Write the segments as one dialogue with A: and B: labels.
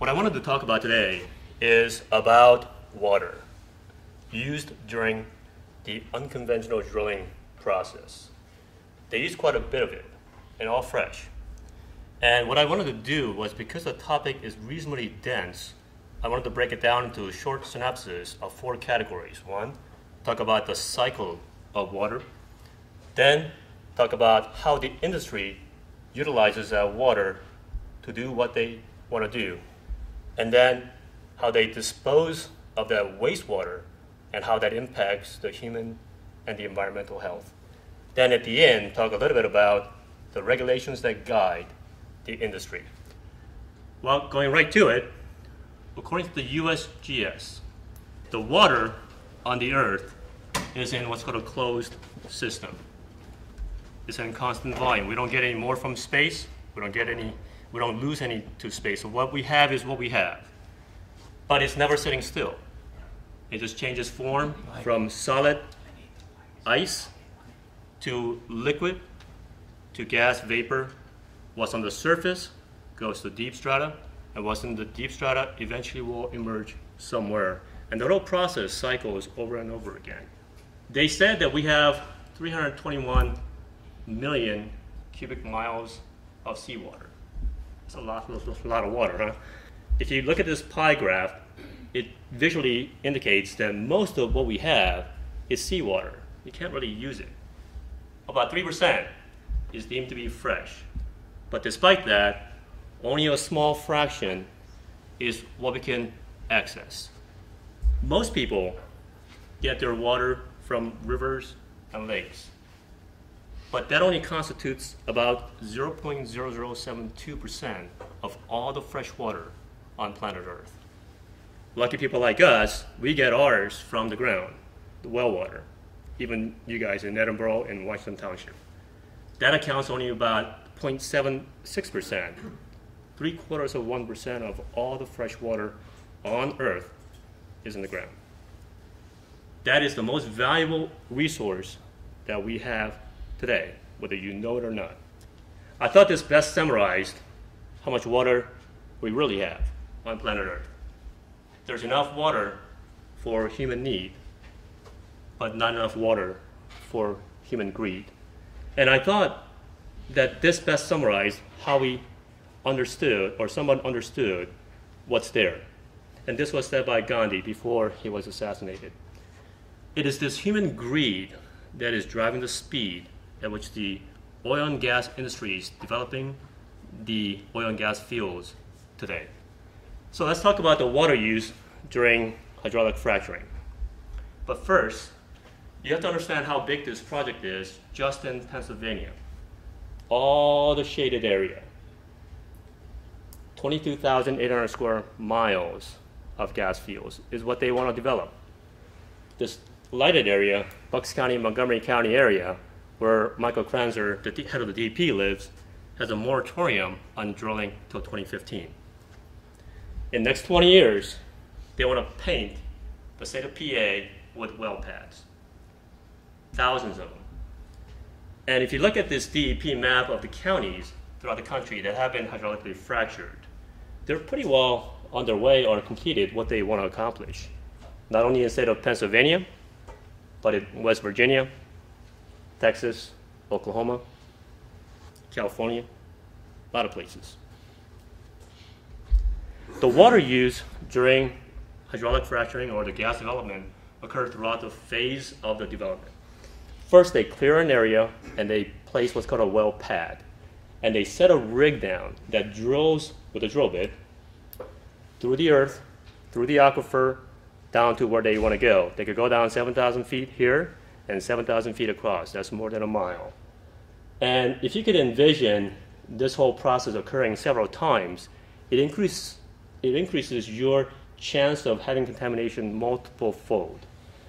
A: What I wanted to talk about today is about water used during the unconventional drilling process. They use quite a bit of it, and all fresh. And what I wanted to do was, because the topic is reasonably dense, I wanted to break it down into a short synopsis of 4 categories. 1, talk about the cycle of water. Then, talk about how the industry utilizes that water to do what they want to do. And then, how they dispose of that wastewater and how that impacts the human and the environmental health. Then at the end, talk a little bit about the regulations that guide the industry. Well, going right to it, according to the USGS, the water on the Earth is in what's called a closed system. It's in constant volume. We don't get any more from space. We don't lose any to space. So what we have is what we have. But it's never sitting still. It just changes form from solid ice to liquid to gas, vapor. What's on the surface goes to deep strata, and what's in the deep strata eventually will emerge somewhere. And the whole process cycles over and over again. They said that we have 321 million cubic miles of seawater. That's a lot of water, huh? If you look at this pie graph, it visually indicates that most of what we have is seawater. You can't really use it. About 3% is deemed to be fresh. But despite that, only a small fraction is what we can access. Most people get their water from rivers and lakes. But that only constitutes about 0.0072% of all the fresh water on planet Earth. Lucky people like us, we get ours from the ground, the well water. Even you guys in Edinboro and Washington Township. That accounts only about 0.76%, 0.75% of all the fresh water on Earth is in the ground. That is the most valuable resource that we have today, whether you know it or not. I thought this best summarized how much water we really have on planet Earth. There's enough water for human need, but not enough water for human greed. And I thought that this best summarized how we understood, or someone understood, what's there. And this was said by Gandhi before he was assassinated. It is this human greed that is driving the speed at which the oil and gas industry is developing the oil and gas fields today. So let's talk about the water use during hydraulic fracturing. But first, you have to understand how big this project is just in Pennsylvania. All the shaded area, 22,800 square miles of gas fields is what they want to develop. This lighted area, Bucks County, Montgomery County area, where Michael Kranzer, the head of the DP, lives, has a moratorium on drilling till 2015. In the next 20 years, they want to paint the state of PA with well pads. Thousands of them. And if you look at this DEP map of the counties throughout the country that have been hydraulically fractured, they're pretty well on their way or completed what they want to accomplish. Not only in the state of Pennsylvania, but in West Virginia, Texas, Oklahoma, California, a lot of places. The water use during hydraulic fracturing or the gas development occur throughout the phase of the development. First, they clear an area and they place what's called a well pad. And they set a rig down that drills with a drill bit through the earth, through the aquifer, down to where they want to go. They could go down 7,000 feet here and 7,000 feet across. That's more than a mile. And if you could envision this whole process occurring several times, it increases your chance of having contamination multiple fold.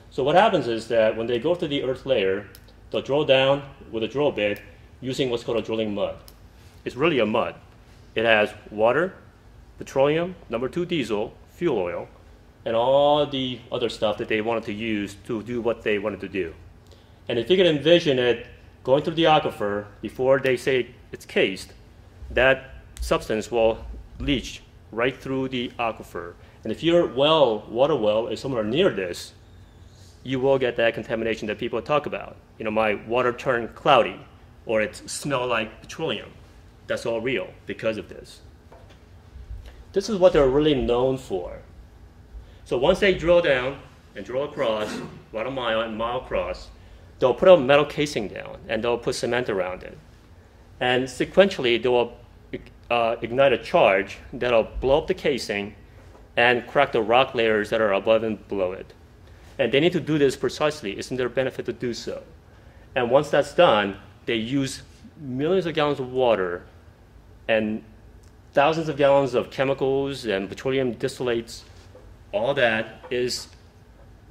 A: So what happens is that when they go to the earth layer, they'll drill down with a drill bit using what's called a drilling mud. It's really a mud. It has water, petroleum, number 2 diesel, fuel oil, and all the other stuff that they wanted to use to do what they wanted to do. And if you can envision it going through the aquifer before they say it's cased, that substance will leach right through the aquifer. And if your water well is somewhere near this, you will get that contamination that people talk about. You know, my water turned cloudy, or it smelled like petroleum. That's all real because of this. This is what they're really known for. So once they drill down and drill across, about a mile and mile across, they'll put a metal casing down and they'll put cement around it. And sequentially, they will ignite a charge that'll blow up the casing and crack the rock layers that are above and below it. And they need to do this precisely. It's in their benefit to do so. And once that's done, they use millions of gallons of water and thousands of gallons of chemicals and petroleum distillates. All that is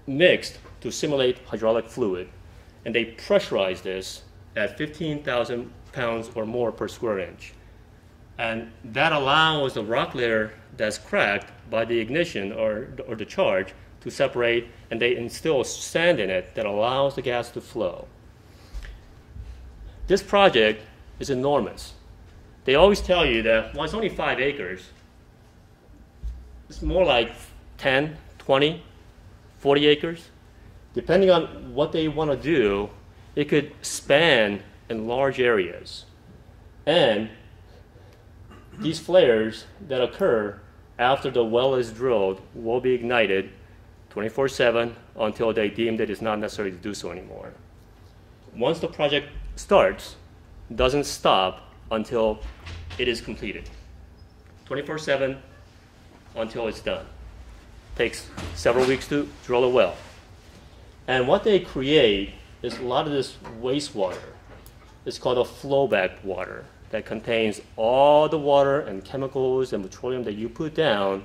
A: mixed to simulate hydraulic fluid. And they pressurize this at 15,000 pounds or more per square inch. And that allows the rock layer that's cracked by the ignition or the charge to separate, and they instill sand in it that allows the gas to flow. This project is enormous. They always tell you that, well, it's only 5 acres. It's more like 10, 20, 40 acres. Depending on what they want to do, it could span in large areas. And these flares that occur after the well is drilled will be ignited 24/7 until they deem that it's not necessary to do so anymore. Once the project starts, it doesn't stop until it is completed. 24/7 until it's done. Takes several weeks to drill a well. And what they create is a lot of this wastewater. It's called a flowback water that contains all the water and chemicals and petroleum that you put down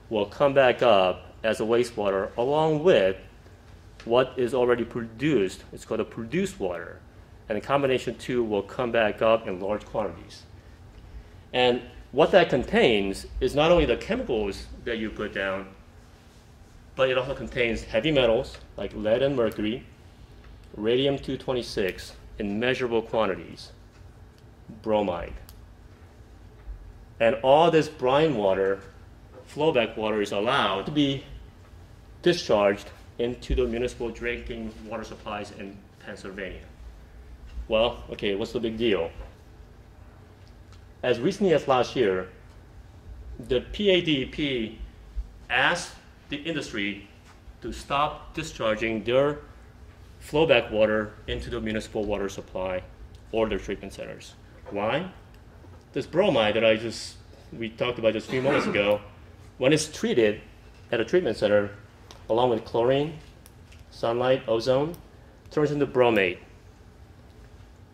A: will come back up as a wastewater along with what is already produced. It's called a produced water. And the combination two will come back up in large quantities. And what that contains is not only the chemicals that you put down, but it also contains heavy metals like lead and mercury, radium-226 in measurable quantities, bromide. And all this brine water, flowback water, is allowed to be discharged into the municipal drinking water supplies in Pennsylvania. Well, okay, what's the big deal? As recently as last year, the PADEP asked the industry to stop discharging their flowback water into the municipal water supply or their treatment centers. Why? This bromide that we talked about just a few moments ago, when it's treated at a treatment center, along with chlorine, sunlight, ozone, turns into bromate.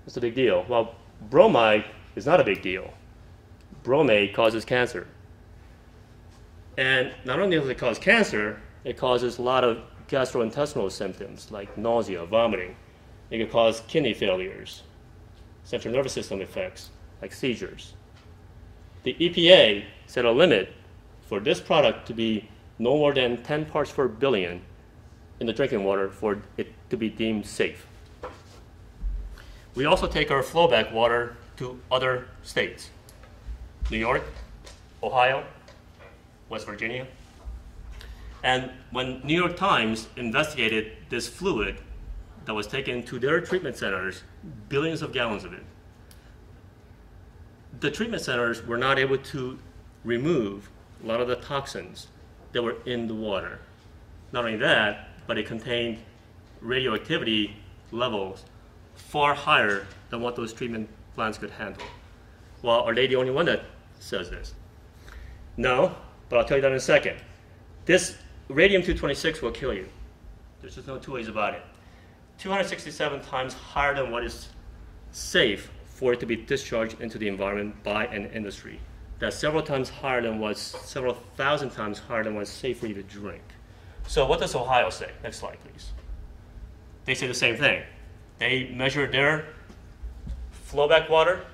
A: What's the big deal? Well, bromide is not a big deal. Bromate causes cancer. And not only does it cause cancer, it causes a lot of gastrointestinal symptoms like nausea, vomiting. It can cause kidney failures, central nervous system effects like seizures. The EPA set a limit for this product to be no more than 10 parts per billion in the drinking water for it to be deemed safe. We also take our flowback water to other states: New York, Ohio, West Virginia. And when New York Times investigated this fluid that was taken to their treatment centers, billions of gallons of it, the treatment centers were not able to remove a lot of the toxins that were in the water. Not only that, but it contained radioactivity levels far higher than what those treatment plants could handle. Well, are they the only one that says this? No, but I'll tell you that in a second. This radium-226 will kill you. There's just no two ways about it. 267 times higher than what is safe for it to be discharged into the environment by an industry. That's several times higher than several thousand times higher than what's safe for you to drink. So what does Ohio say? Next slide, please. They say the same thing. They measured their flowback water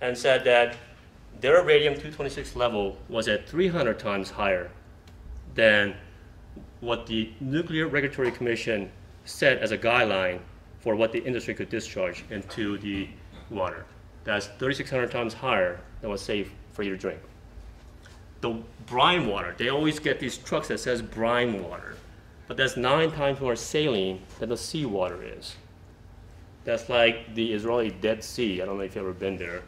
A: and said that their radium-226 level was at 300 times higher than what the Nuclear Regulatory Commission set as a guideline for what the industry could discharge into the water. That's 3,600 times higher than what's safe for you to drink. the brine water, they always get these trucks that says brine water, but that's 9 times more saline than the seawater is. That's like the Israeli Dead Sea. I don't know if you've ever been there,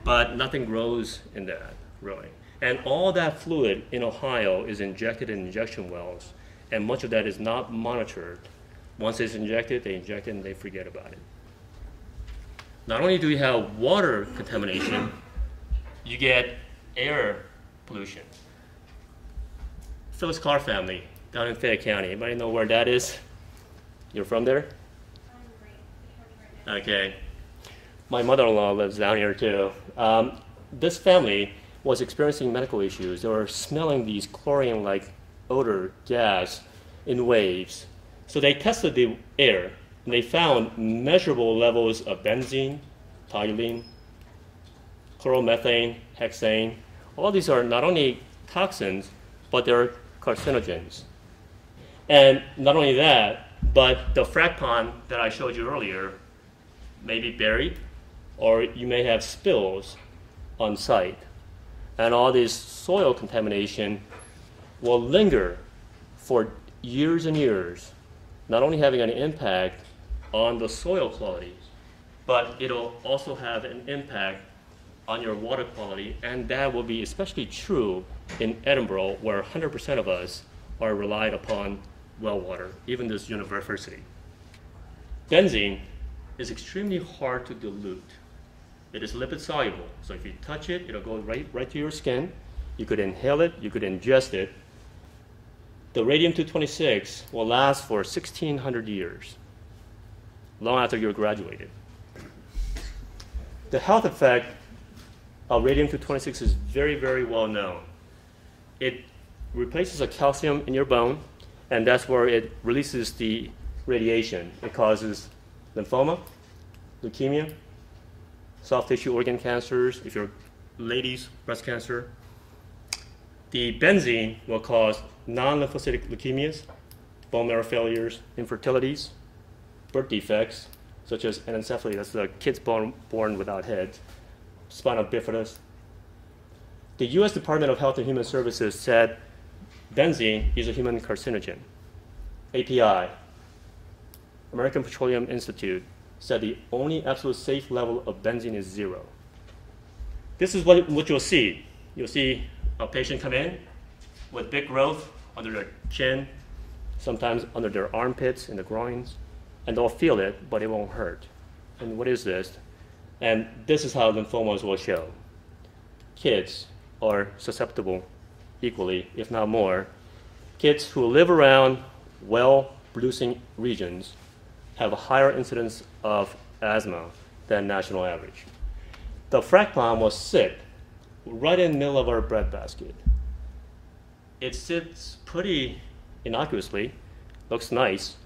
A: but nothing grows in that, really. And all that fluid in Ohio is injected in injection wells, and much of that is not monitored. Once it's injected, they inject it and they forget about it. Not only do we have water contamination, you get air pollution. Phyllis Carr family down in Fayette County. Anybody know where that is? You're from there? Okay. My mother-in-law lives down here too. This family was experiencing medical issues. They were smelling these chlorine-like odor gas in waves. So they tested the air, and they found measurable levels of benzene, toluene, chloromethane, hexane. All these are not only toxins, but they're carcinogens. And not only that, but the frac pond that I showed you earlier may be buried, or you may have spills on site. And all this soil contamination will linger for years and years, not only having an impact on the soil quality, but it'll also have an impact on your water quality, and that will be especially true in Edinboro, where 100% of us are relied upon well water, even this university. Benzene is extremely hard to dilute. It is lipid soluble, so if you touch it, it'll go right to your skin. You could inhale it, you could ingest it. The radium-226 will last for 1,600 years, long after you're graduated. The health effect of radium-226 is very, very well known. It replaces a calcium in your bone, and that's where it releases the radiation. It causes lymphoma, leukemia, soft tissue organ cancers, if you're ladies, breast cancer. The benzene will cause non-lymphocytic leukemias, bone marrow failures, infertilities, birth defects, such as anencephaly, that's the kids born without heads, spina bifida. The US Department of Health and Human Services said benzene is a human carcinogen. API, American Petroleum Institute, said the only absolute safe level of benzene is 0. This is what you'll see. You'll see a patient come in with big growth under their chin, sometimes under their armpits, in the groins, and they'll feel it, but it won't hurt. And what is this? And this is how lymphomas will show. Kids are susceptible equally, if not more. Kids who live around well-producing regions have a higher incidence of asthma than national average. The frac pond will sit right in the middle of our breadbasket. It sits pretty innocuously, looks nice,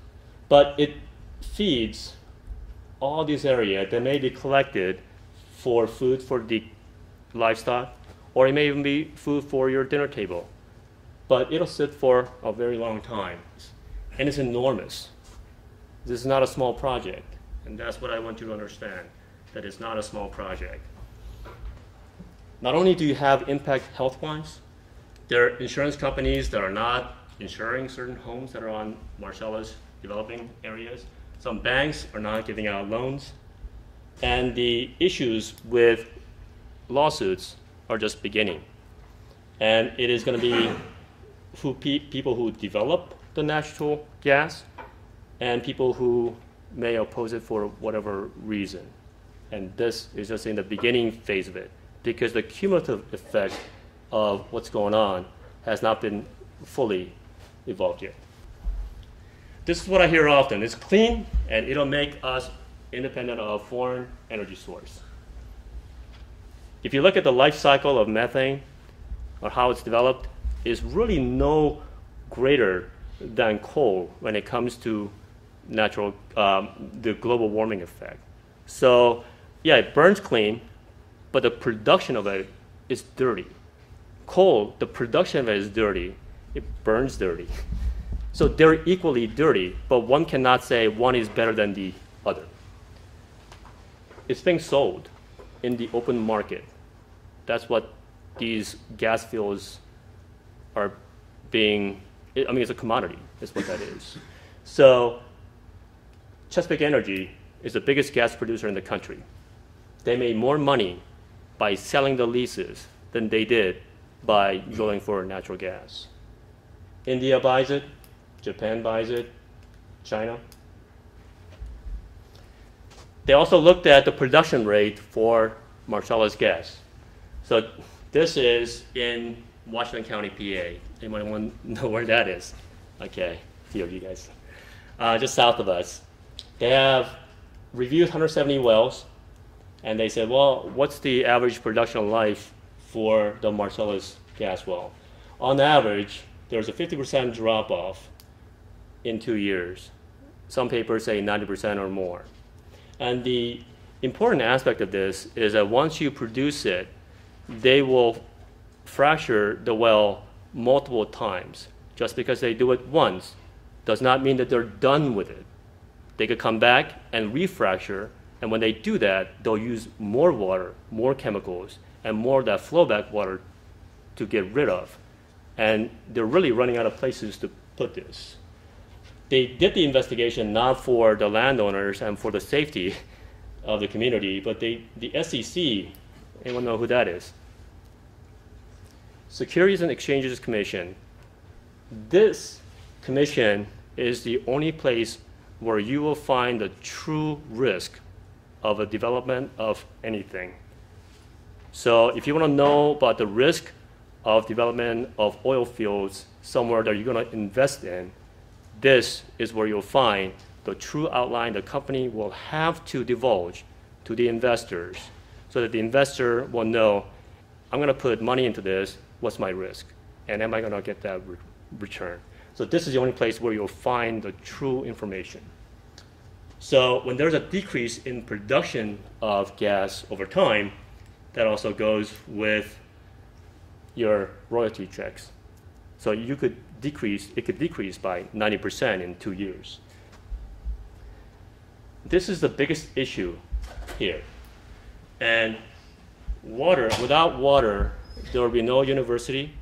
A: but it feeds all these areas that may be collected for food for the livestock, or it may even be food for your dinner table. But it'll sit for a very long time, and it's enormous. This is not a small project, and that's what I want you to understand, that it's not a small project. Not only do you have impact health-wise, there are insurance companies that are not insuring certain homes that are on Marcellus developing areas. Some banks are not giving out loans, and the issues with lawsuits are just beginning. And it is going to be people who develop the natural gas and people who may oppose it for whatever reason. And this is just in the beginning phase of it, because the cumulative effect of what's going on has not been fully evolved yet. This is what I hear often. It's clean, and it'll make us independent of foreign energy source. If you look at the life cycle of methane, or how it's developed, is really no greater than coal when it comes to the global warming effect. So yeah, it burns clean, but the production of it is dirty. Coal, the production of it is dirty. It burns dirty. So they're equally dirty, but one cannot say one is better than the other. It's being sold in the open market. That's what these gas fields are being, I mean, it's a commodity, is what that is. So Chesapeake Energy is the biggest gas producer in the country. They made more money by selling the leases than they did by drilling for natural gas. India buys it, Japan buys it, China. They also looked at the production rate for Marcellus gas. So this is in Washington County, PA. Anyone want to know where that is? Okay, a few of you guys. Just south of us. They have reviewed 170 wells, and they said, well, what's the average production life for the Marcellus gas well? On average, there's a 50% drop-off in 2 years. Some papers say 90% or more. And the important aspect of this is that once you produce it, they will fracture the well multiple times. Just because they do it once does not mean that they're done with it. They could come back and refracture, and when they do that, they'll use more water, more chemicals, and more of that flowback water to get rid of. And they're really running out of places to put this. They did the investigation not for the landowners and for the safety of the community, but the SEC, anyone know who that is? Securities and Exchanges Commission. This commission is the only place where you will find the true risk of a development of anything. So if you want to know about the risk of development of oil fields somewhere that you're going to invest in, this is where you'll find the true outline the company will have to divulge to the investors so that the investor will know, I'm going to put money into this, what's my risk? And am I going to get that return? So this is the only place where you'll find the true information. So when there's a decrease in production of gas over time, that also goes with your royalty checks. So you could decrease, it could decrease by 90% in 2 years. This is the biggest issue here. And water, without water, there will be no university,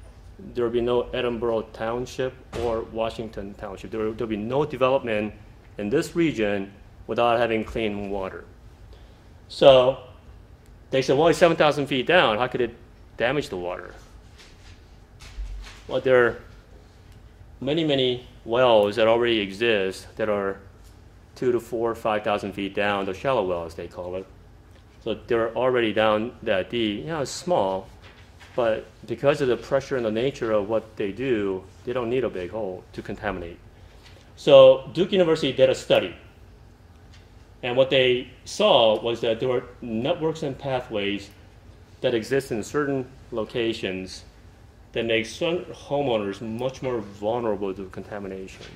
A: there will be no Edinboro Township or Washington Township. There will be no development in this region without having clean water. So they said, well, it's 7,000 feet down. How could it damage the water? Well, there are many, many wells that already exist that are 2,000 to 4,000, 5,000 feet down, the shallow wells, they call it. So they're already down that deep. Yeah, it's small, but because of the pressure and the nature of what they do, they don't need a big hole to contaminate. So Duke University did a study. And what they saw was that there were networks and pathways that exist in certain locations that make certain homeowners much more vulnerable to contamination.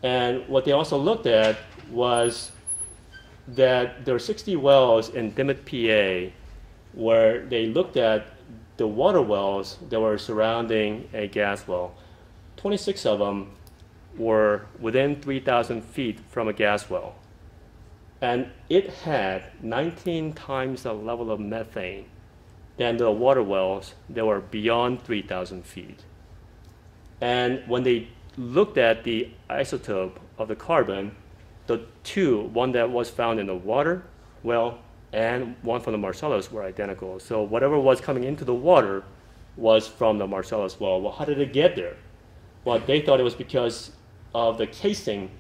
A: And what they also looked at was that there are 60 wells in Dimmitt, PA, where they looked at the water wells that were surrounding a gas well. 26 of them were within 3,000 feet from a gas well. And it had 19 times the level of methane than the water wells that were beyond 3,000 feet. And when they looked at the isotope of the carbon, the two, one that was found in the water well and one from the Marcellus, were identical. So whatever was coming into the water was from the Marcellus well. Well, how did it get there? Well, they thought it was because of the casing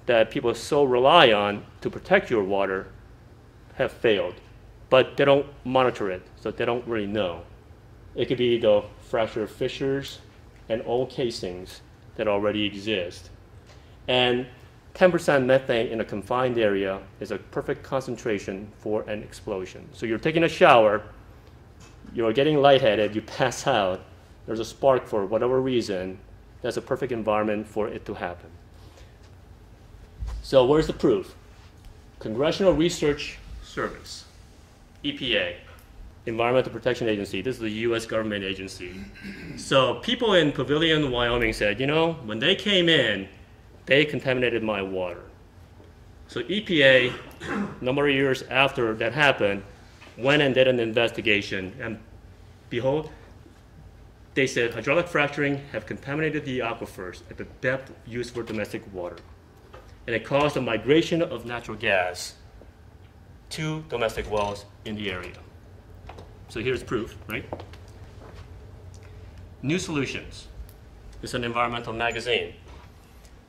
A: that people so rely on to protect your water have failed. But they don't monitor it, so they don't really know. It could be the fracture fissures and old casings that already exist. And 10% methane in a confined area is a perfect concentration for an explosion. So you're taking a shower, you're getting lightheaded, you pass out, there's a spark for whatever reason, that's a perfect environment for it to happen. So where's the proof? Congressional Research Service, EPA, Environmental Protection Agency. This is the US government agency. So people in Pavilion, Wyoming said, you know, when they came in, they contaminated my water. So EPA, a number of years after that happened, went and did an investigation. And behold, they said hydraulic fracturing have contaminated the aquifers at the depth used for domestic water. And it caused a migration of natural gas to domestic wells in the area. So here's proof, right? New Solutions is an environmental magazine.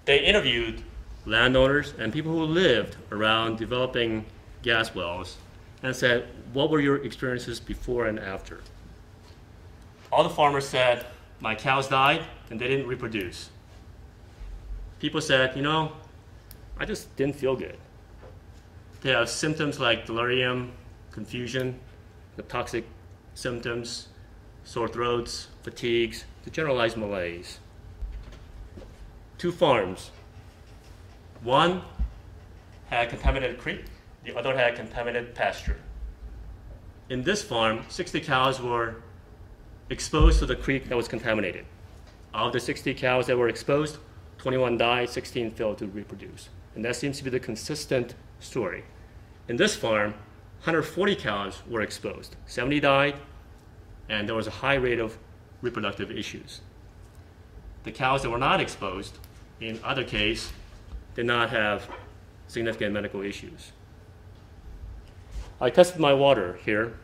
A: They interviewed landowners and people who lived around developing gas wells and said, what were your experiences before and after? All the farmers said, my cows died and they didn't reproduce. People said, you know, I just didn't feel good. They have symptoms like delirium, confusion, the toxic symptoms, sore throats, fatigues, the generalized malaise. 2 farms. One had contaminated creek, the other had contaminated pasture. In this farm, 60 cows were exposed to the creek that was contaminated. Of the 60 cows that were exposed, 21 died, 16 failed to reproduce. And that seems to be the consistent story. In this farm, 140 cows were exposed. 70 died, and there was a high rate of reproductive issues. The cows that were not exposed, in other case, did not have significant medical issues. I tested my water here.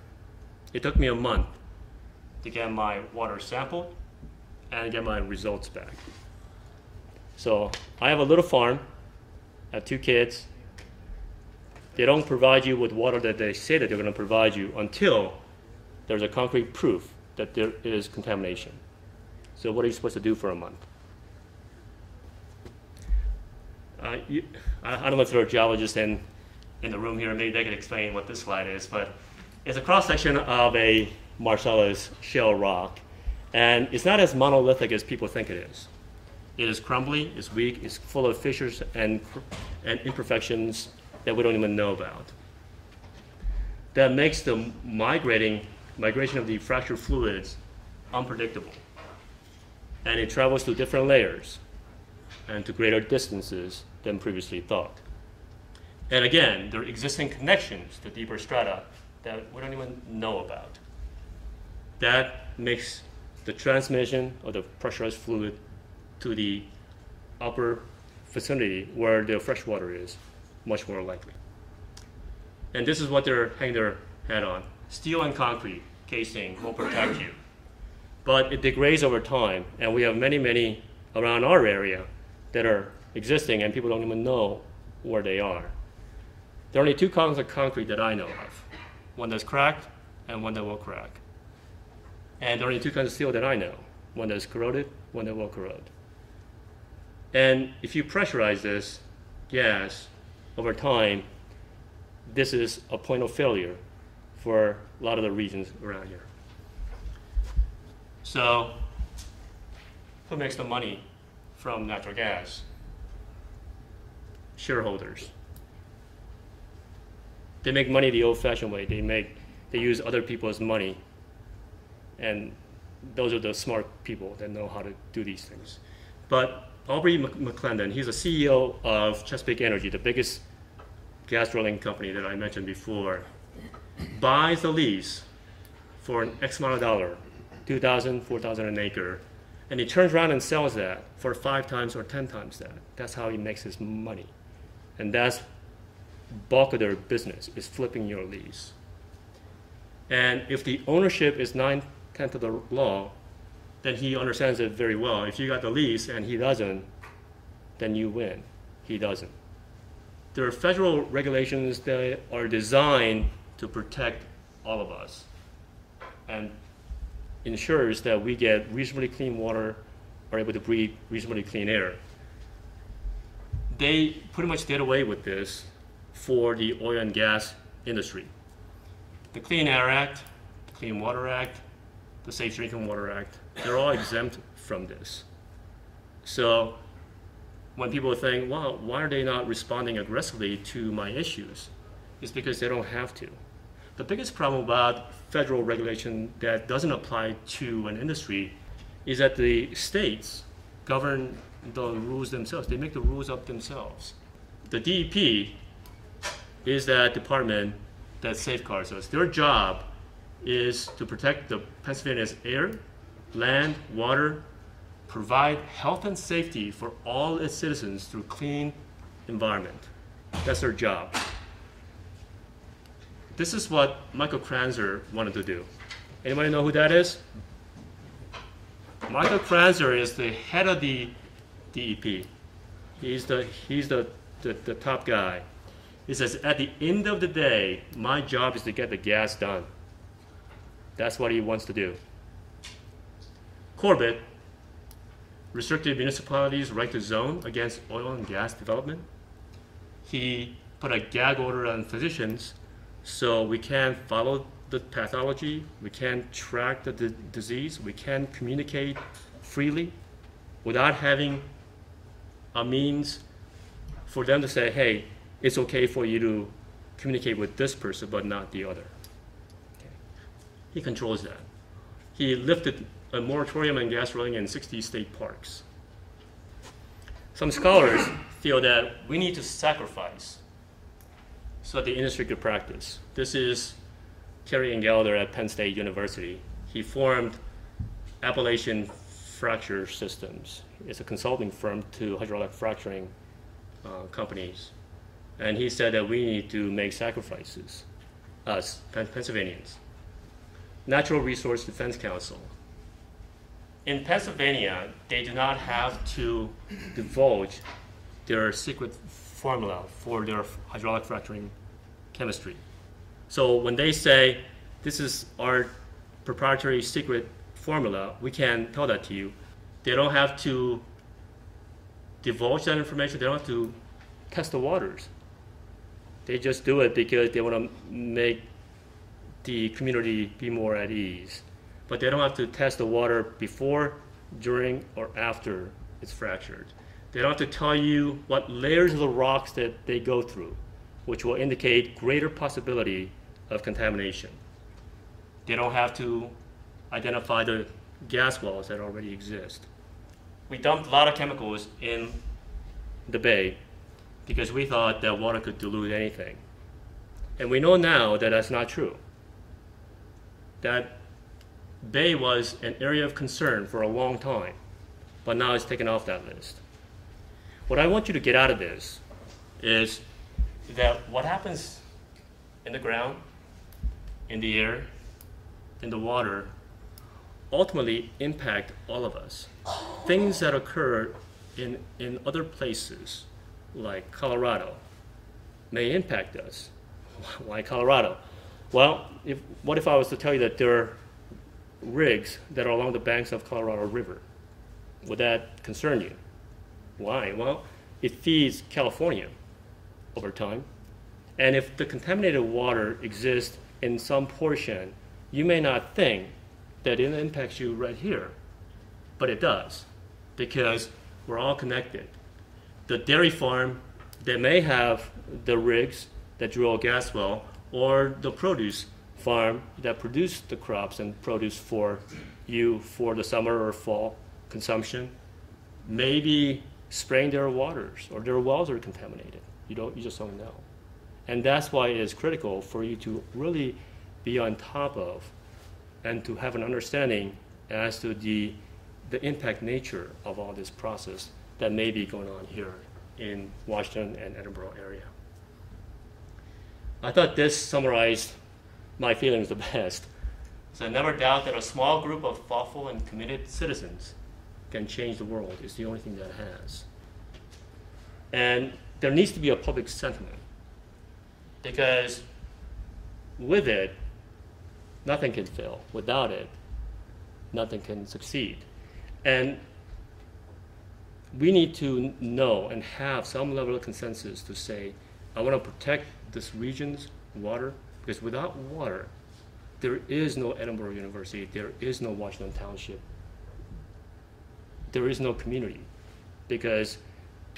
A: It took me a month to get my water sampled and get my results back. So I have a little farm, I have 2 kids. They don't provide you with water that they say that they're going to provide you until there's a concrete proof that there is contamination. So what are you supposed to do for a month? I don't know if there are geologists in the room here. Maybe they can explain what this slide is, but it's a cross-section of a Marcellus shale rock, and it's not as monolithic as people think it is. It is crumbly, it's weak, it's full of fissures and imperfections that we don't even know about. That makes the migration of the fractured fluids unpredictable. And it travels to different layers and to greater distances than previously thought. And again, there are existing connections to deeper strata that we don't even know about. That makes the transmission of the pressurized fluid to the upper vicinity where the fresh water is much more likely. And this is what they're hanging their hat on. Steel and concrete casing will protect you. But it degrades over time, and we have many, many around our area that are existing and people don't even know where they are. There are only 2 kinds of concrete that I know of. One that's cracked and one that will crack. And there are only 2 kinds of steel that I know. One that's corroded, one that will corrode. And if you pressurize this gas over time, this is a point of failure for a lot of the regions around here. So, who makes the money from natural gas? Shareholders. They make money the old-fashioned way. They use other people's money, and those are the smart people that know how to do these things. But Aubrey McClendon, he's the CEO of Chesapeake Energy, the biggest gas drilling company that I mentioned before, buys the lease for an X amount of dollar, $2,000, $4,000 an acre, and he turns around and sells that for 5 times or 10 times that. That's how he makes his money. And that's bulk of their business, is flipping your lease. And if the ownership is 9/10 of the law, then he understands it very well. If you got the lease and he doesn't, then you win. He doesn't. There are federal regulations that are designed to protect all of us and ensures that we get reasonably clean water, are able to breathe reasonably clean air. They pretty much did away with this for the oil and gas industry. The Clean Air Act, the Clean Water Act, the Safe Drinking Water Act, they're all exempt from this. So when people think, well, why are they not responding aggressively to my issues? It's because they don't have to. The biggest problem about federal regulation that doesn't apply to an industry is that the states govern the rules themselves. They make the rules up themselves. The DEP is that department that safeguards us. Their job is to protect the Pennsylvania's air, land, water, provide health and safety for all its citizens through clean environment. That's their job. This is what Michael Kranzer wanted to do. Anybody know who that is? Michael Kranzer is the head of the DEP. He's the top guy. He says, at the end of the day, my job is to get the gas done. That's what he wants to do. Corbett restricted municipalities' right to zone against oil and gas development. He put a gag order on physicians so we can follow the pathology, we can track the disease, we can communicate freely without having a means for them to say, hey, it's okay for you to communicate with this person but not the other. Okay. He controls that. He lifted a moratorium on gas drilling in 60 state parks. Some scholars feel that we need to sacrifice so that the industry could practice. This is Kerry Engelder at Penn State University. He formed Appalachian Fracture Systems. It's a consulting firm to hydraulic fracturing companies. And he said that we need to make sacrifices, us, Pennsylvanians. Natural Resource Defense Council. In Pennsylvania, they do not have to divulge their secret formula for their hydraulic fracturing chemistry. So when they say, this is our proprietary secret formula, we can tell that to you. They don't have to divulge that information. They don't have to test the waters. They just do it because they want to make the community be more at ease. But they don't have to test the water before, during, or after it's fractured. They don't have to tell you what layers of the rocks that they go through, which will indicate greater possibility of contamination. They don't have to identify the gas wells that already exist. We dumped a lot of chemicals in the bay because we thought that water could dilute anything. And we know now that that's not true. That bay was an area of concern for a long time, but now it's taken off that list. What I want you to get out of this is that what happens in the ground, in the air, in the water, ultimately impact all of us. Things that occur in other places, like Colorado, may impact us. Why Colorado? Well, what if I was to tell you that there are rigs that are along the banks of Colorado River? Would that concern you? Why? Well, it feeds California over time. And if the contaminated water exists in some portion, you may not think that it impacts you right here, but it does, because we're all connected. The dairy farm that may have the rigs that drill a gas well, or the produce farm that produce the crops and produce for you for the summer or fall consumption, maybe spraying their waters or their wells are contaminated. You just don't know. And that's why it is critical for you to really be on top of and to have an understanding as to the impact nature of all this process that may be going on here in Washington and Edinboro area. I thought this summarized my feelings the best. So I never doubt that a small group of thoughtful and committed citizens can change the world. It's the only thing that has. And there needs to be a public sentiment, because with it, nothing can fail. Without it, nothing can succeed. And we need to know and have some level of consensus to say, I want to protect this region's water, because without water, there is no Edinboro University, there is no Washington Township, there is no community, because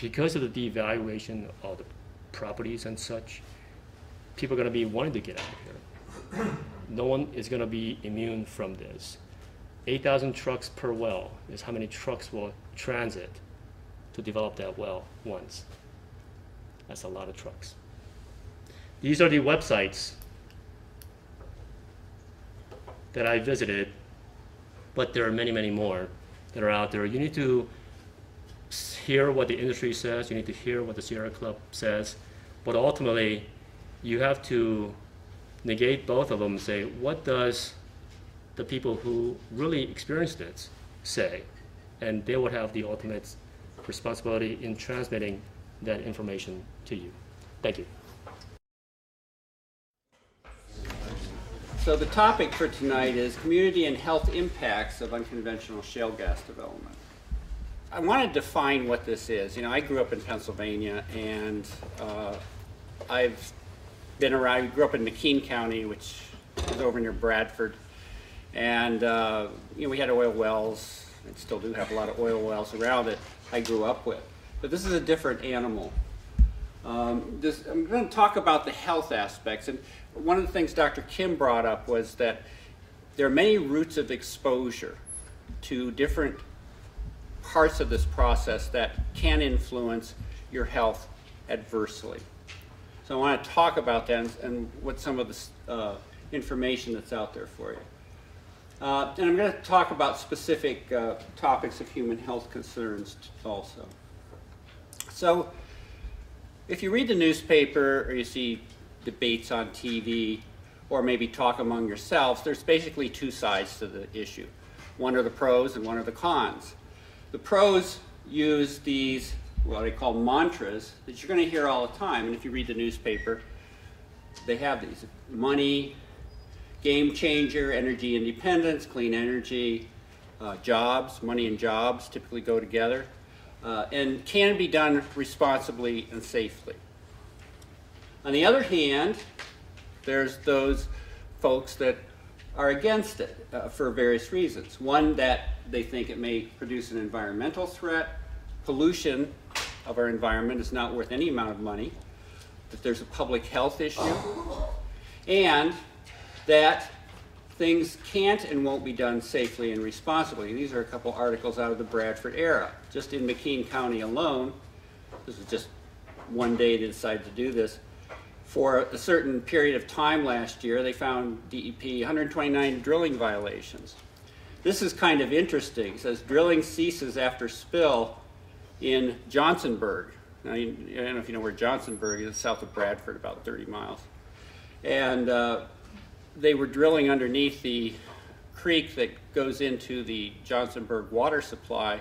A: of the devaluation of the properties and such, people are going to be wanting to get out of here. No one is going to be immune from this. 8,000 trucks per well is how many trucks will transit to develop that well once. That's a lot of trucks. These are the websites that I visited, but there are many, many more that are out there. You need to hear what the industry says, you need to hear what the Sierra Club says, but ultimately you have to negate both of them and say, what does the people who really experienced it say? And they would have the ultimate responsibility in transmitting that information to you. Thank you.
B: So the topic for tonight is community and health impacts of unconventional shale gas development. I want to define what this is. You know, I grew up in Pennsylvania, and I've been around. I grew up in McKean County, which is over near Bradford, and you know, we had oil wells, and still do have a lot of oil wells around it. I grew up with, but this is a different animal. I'm going to talk about the health aspects, and one of the things Dr. Kim brought up was that there are many routes of exposure to different parts of this process that can influence your health adversely. So I want to talk about that and what some of the information that's out there for you. And I'm going to talk about specific topics of human health concerns also. So if you read the newspaper or you see debates on TV or maybe talk among yourselves, there's basically two sides to the issue. One are the pros and one are the cons. The pros use these, what they call mantras, that you're going to hear all the time. And if you read the newspaper, they have these. Money, game changer, energy independence, clean energy, jobs, money and jobs typically go together, and can be done responsibly and safely. On the other hand, there's those folks that are against it for various reasons. One, that they think it may produce an environmental threat. Pollution of our environment is not worth any amount of money. That there's a public health issue. And that things can't and won't be done safely and responsibly. These are a couple articles out of the Bradford era. Just in McKean County alone, this was just one day they decided to do this. For a certain period of time last year, they found DEP 129 drilling violations. This is kind of interesting. It says drilling ceases after spill in Johnsonburg. Now, I don't know if you know where Johnsonburg is, south of Bradford, about 30 miles. And they were drilling underneath the creek that goes into the Johnsonburg water supply,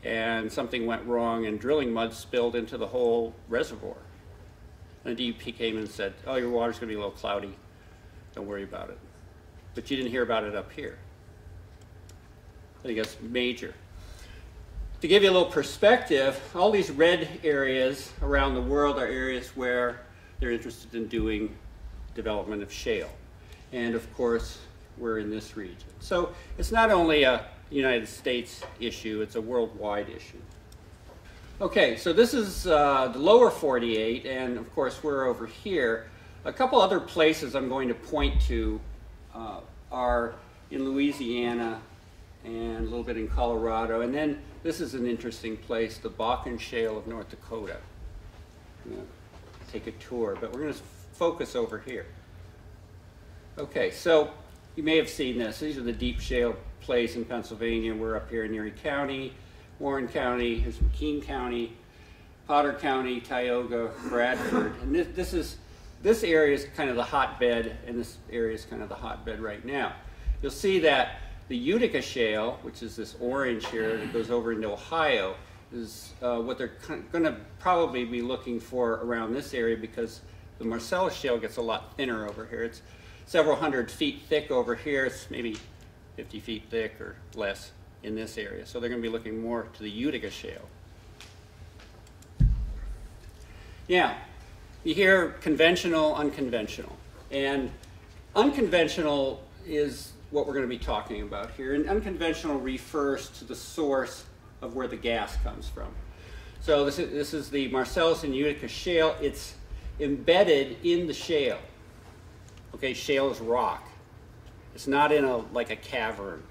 B: and something went wrong and drilling mud spilled into the whole reservoir. And the DEP came and said, oh, your water's going to be a little cloudy. Don't worry about it. But you didn't hear about it up here. I think that's major. To give you a little perspective, all these red areas around the world are areas where they're interested in doing development of shale. And of course, we're in this region. So it's not only a United States issue, it's a worldwide issue. Okay, so this is the lower 48, and of course we're over here. A couple other places I'm going to point to are in Louisiana and a little bit in Colorado, and then this is an interesting place, the Bakken Shale of North Dakota. I'm going to take a tour, but we're going to focus over here. Okay, so you may have seen this. These are the deep shale plays in Pennsylvania. We're up here in Erie County, Warren County, here's McKean County, Potter County, Tioga, Bradford. And this area is kind of the hotbed, and this area is kind of the hotbed right now. You'll see that the Utica Shale, which is this orange here that goes over into Ohio, is what they're going to probably be looking for around this area, because the Marcellus Shale gets a lot thinner over here. It's several hundred feet thick over here. It's maybe 50 feet thick or less in this area. So they're going to be looking more to the Utica Shale. Yeah, you hear conventional, unconventional. And unconventional is what we're going to be talking about here. And unconventional refers to the source of where the gas comes from. So this is the Marcellus and Utica Shale. It's embedded in the shale. Okay, shale is rock. It's not in like a cavern,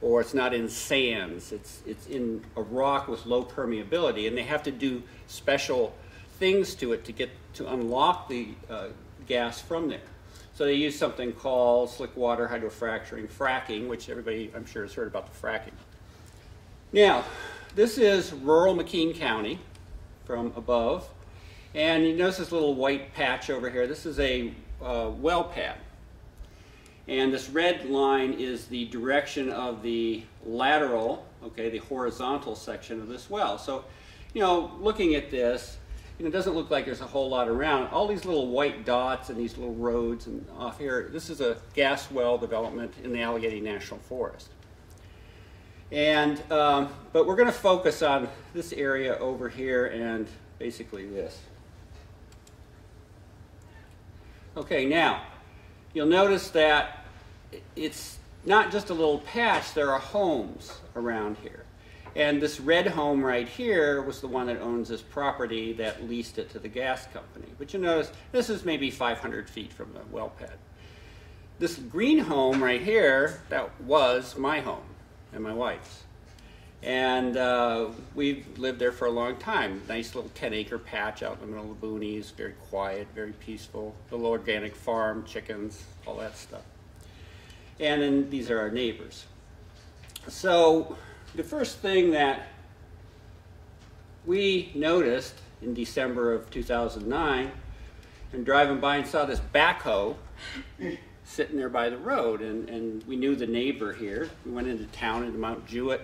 B: or it's not in sands. It's in a rock with low permeability, and they have to do special things to it to unlock the gas from there. So they use something called slick water hydrofracturing, fracking, which everybody I'm sure has heard about the fracking. Now, this is rural McKean County from above. And you notice this little white patch over here. This is a well pad. And this red line is the direction of the lateral, okay, the horizontal section of this well. So, you know, looking at this, it doesn't look like there's a whole lot around. All these little white dots and these little roads and off here, this is a gas well development in the Allegheny National Forest. And, but we're going to focus on this area over here and basically this. Okay, now, you'll notice that it's not just a little patch, there are homes around here. And this red home right here was the one that owns this property that leased it to the gas company. But you'll notice this is maybe 500 feet from the well pad. This green home right here, that was my home and my wife's. And we've lived there for a long time. Nice little 10-acre patch out in the middle of the boonies, very quiet, very peaceful. Little organic farm, chickens, all that stuff. And then these are our neighbors. So the first thing that we noticed in December of 2009, and driving by and saw this backhoe sitting there by the road, and we knew the neighbor here. We went into town into Mount Jewett,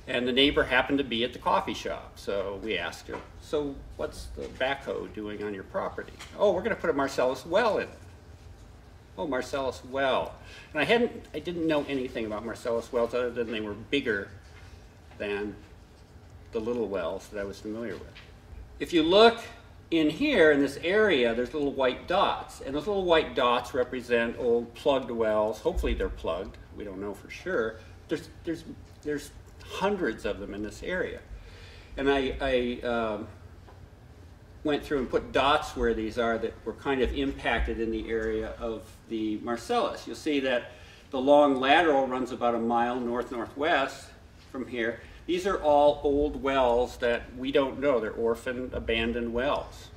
B: and the neighbor happened to be at the coffee shop. So we asked her, so what's the backhoe doing on your property? Oh, we're going to put a Marcellus well in. Oh, Marcellus well. And I didn't know anything about Marcellus wells other than they were bigger than the little wells that I was familiar with. If you look in here in this area, there's little white dots, and those little white dots represent old plugged wells. Hopefully they're plugged. We don't know for sure. There's hundreds of them in this area. And I went through and put dots where these are that were kind of impacted in the area of the Marcellus. You'll see that the long lateral runs about a mile north-northwest from here. These are all old wells that we don't know. They're orphaned, abandoned wells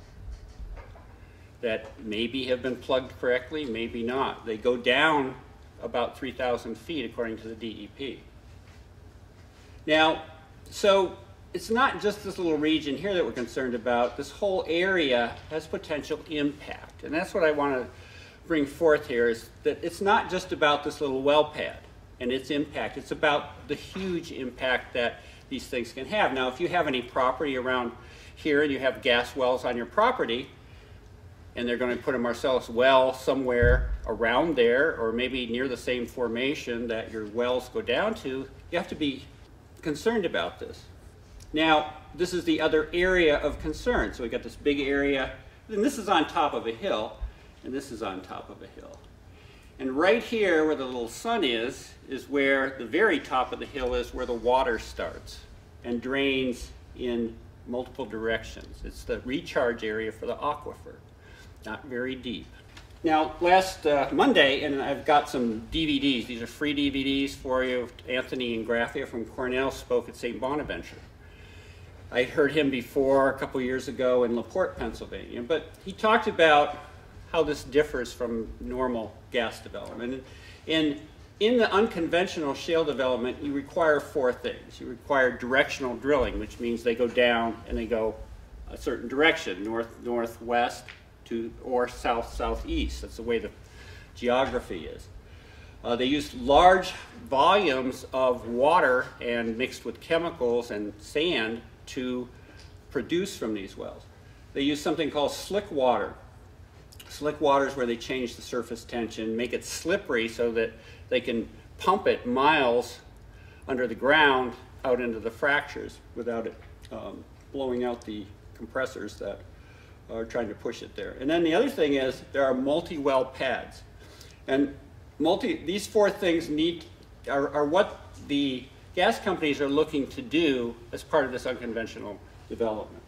B: that maybe have been plugged correctly, maybe not. They go down about 3,000 feet according to the DEP. Now, so it's not just this little region here that we're concerned about. This whole area has potential impact. And that's what I want to bring forth here, is that it's not just about this little well pad and its impact. It's about the huge impact that these things can have. Now, if you have any property around here and you have gas wells on your property, and they're going to put a Marcellus well somewhere around there, or maybe near the same formation that your wells go down to, you have to be concerned about this. Now, this is the other area of concern. So we've got this big area, and this is on top of a hill, and this is on top of a hill. And right here where the little sun is where the very top of the hill is, where the water starts and drains in multiple directions. It's the recharge area for the aquifer, not very deep. Now, last Monday, and I've got some DVDs. These are free DVDs for you. Anthony Ingraffia from Cornell spoke at St. Bonaventure. I heard him before a couple years ago in LaPorte, Pennsylvania, but he talked about how this differs from normal gas development. And in the unconventional shale development, you require four things. You require directional drilling, which means they go down and they go a certain direction, north-northwest, or south-southeast. That's the way the geography is. They use large volumes of water and mixed with chemicals and sand to produce from these wells. They use something called slick water. Slick water is where they change the surface tension, make it slippery so that they can pump it miles under the ground out into the fractures without it blowing out the compressors that are trying to push it there. And then the other thing is there are multi-well pads. And these four things are what the gas companies are looking to do as part of this unconventional development.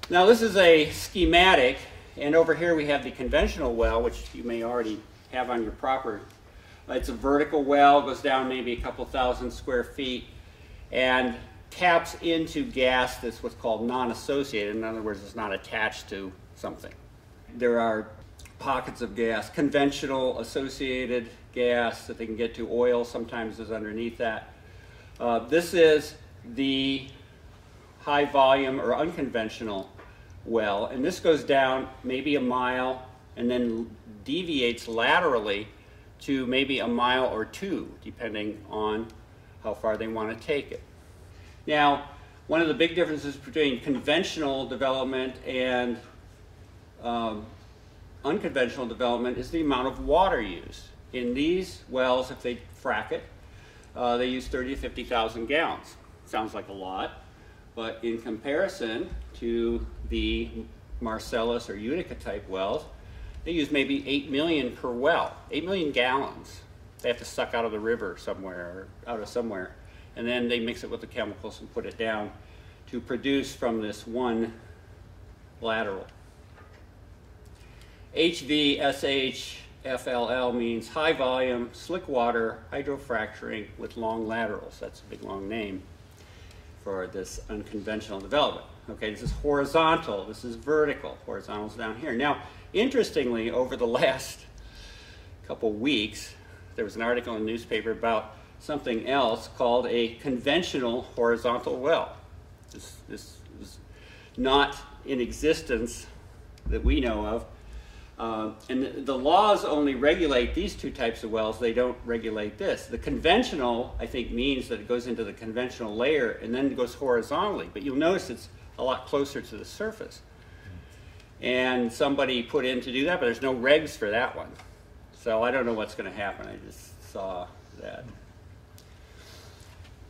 B: Now this is a schematic, and over here we have the conventional well, which you may already have on your property. It's a vertical well, goes down maybe a couple thousand square feet, and taps into gas that's what's called non-associated. In other words, it's not attached to something. There are pockets of gas. Conventional associated gas that they can get to. Oil sometimes is underneath that. This is the high volume or unconventional well, and this goes down maybe a mile and then deviates laterally to maybe a mile or two, depending on how far they want to take it. Now, one of the big differences between conventional development and unconventional development is the amount of water used. In these wells, if they frack it, they use 30 to 50,000 gallons. Sounds like a lot, but in comparison to the Marcellus or Utica type wells, they use maybe 8 million per well, 8 million gallons. They have to suck out of the river somewhere, or out of somewhere, and then they mix it with the chemicals and put it down to produce from this one lateral. HVSHFLL means high volume, slick water, hydrofracturing with long laterals. That's a big long name for this unconventional development. Okay, this is horizontal, this is vertical. Horizontal's down here. Now, interestingly, over the last couple weeks, there was an article in the newspaper about something else called a conventional horizontal well. This is not in existence that we know of. And the laws only regulate these two types of wells. They don't regulate this. The conventional, I think, means that it goes into the conventional layer and then it goes horizontally. But you'll notice it's a lot closer to the surface. And somebody put in to do that, but there's no regs for that one. So I don't know what's going to happen. I just saw that.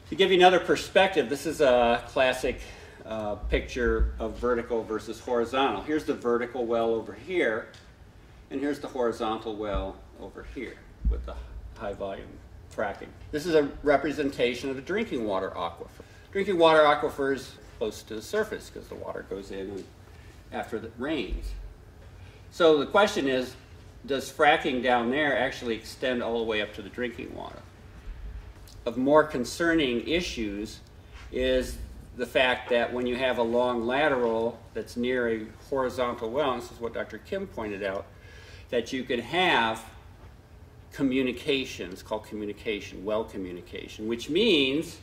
B: To give you another perspective, this is a classic picture of vertical versus horizontal. Here's the vertical well over here, and here's the horizontal well over here with the high volume fracking. This is a representation of a drinking water aquifer. Drinking water aquifers close to the surface because the water goes in after it rains. So the question is, does fracking down there actually extend all the way up to the drinking water? Of more concerning issues is the fact that when you have a long lateral that's near a horizontal well, and this is what Dr. Kim pointed out, that you can have communication. It's called communication, well communication, which means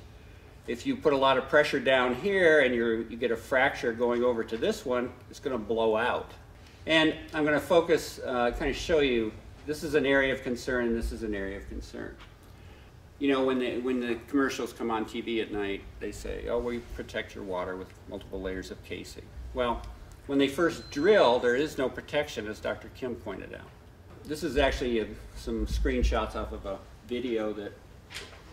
B: if you put a lot of pressure down here and you get a fracture going over to this one, it's going to blow out. And I'm going to focus, kind of show you, this is an area of concern, and this is an area of concern. You know, when the commercials come on TV at night, they say, oh, we protect your water with multiple layers of casing. Well, when they first drill, there is no protection, as Dr. Kim pointed out. This is actually some screenshots off of a video that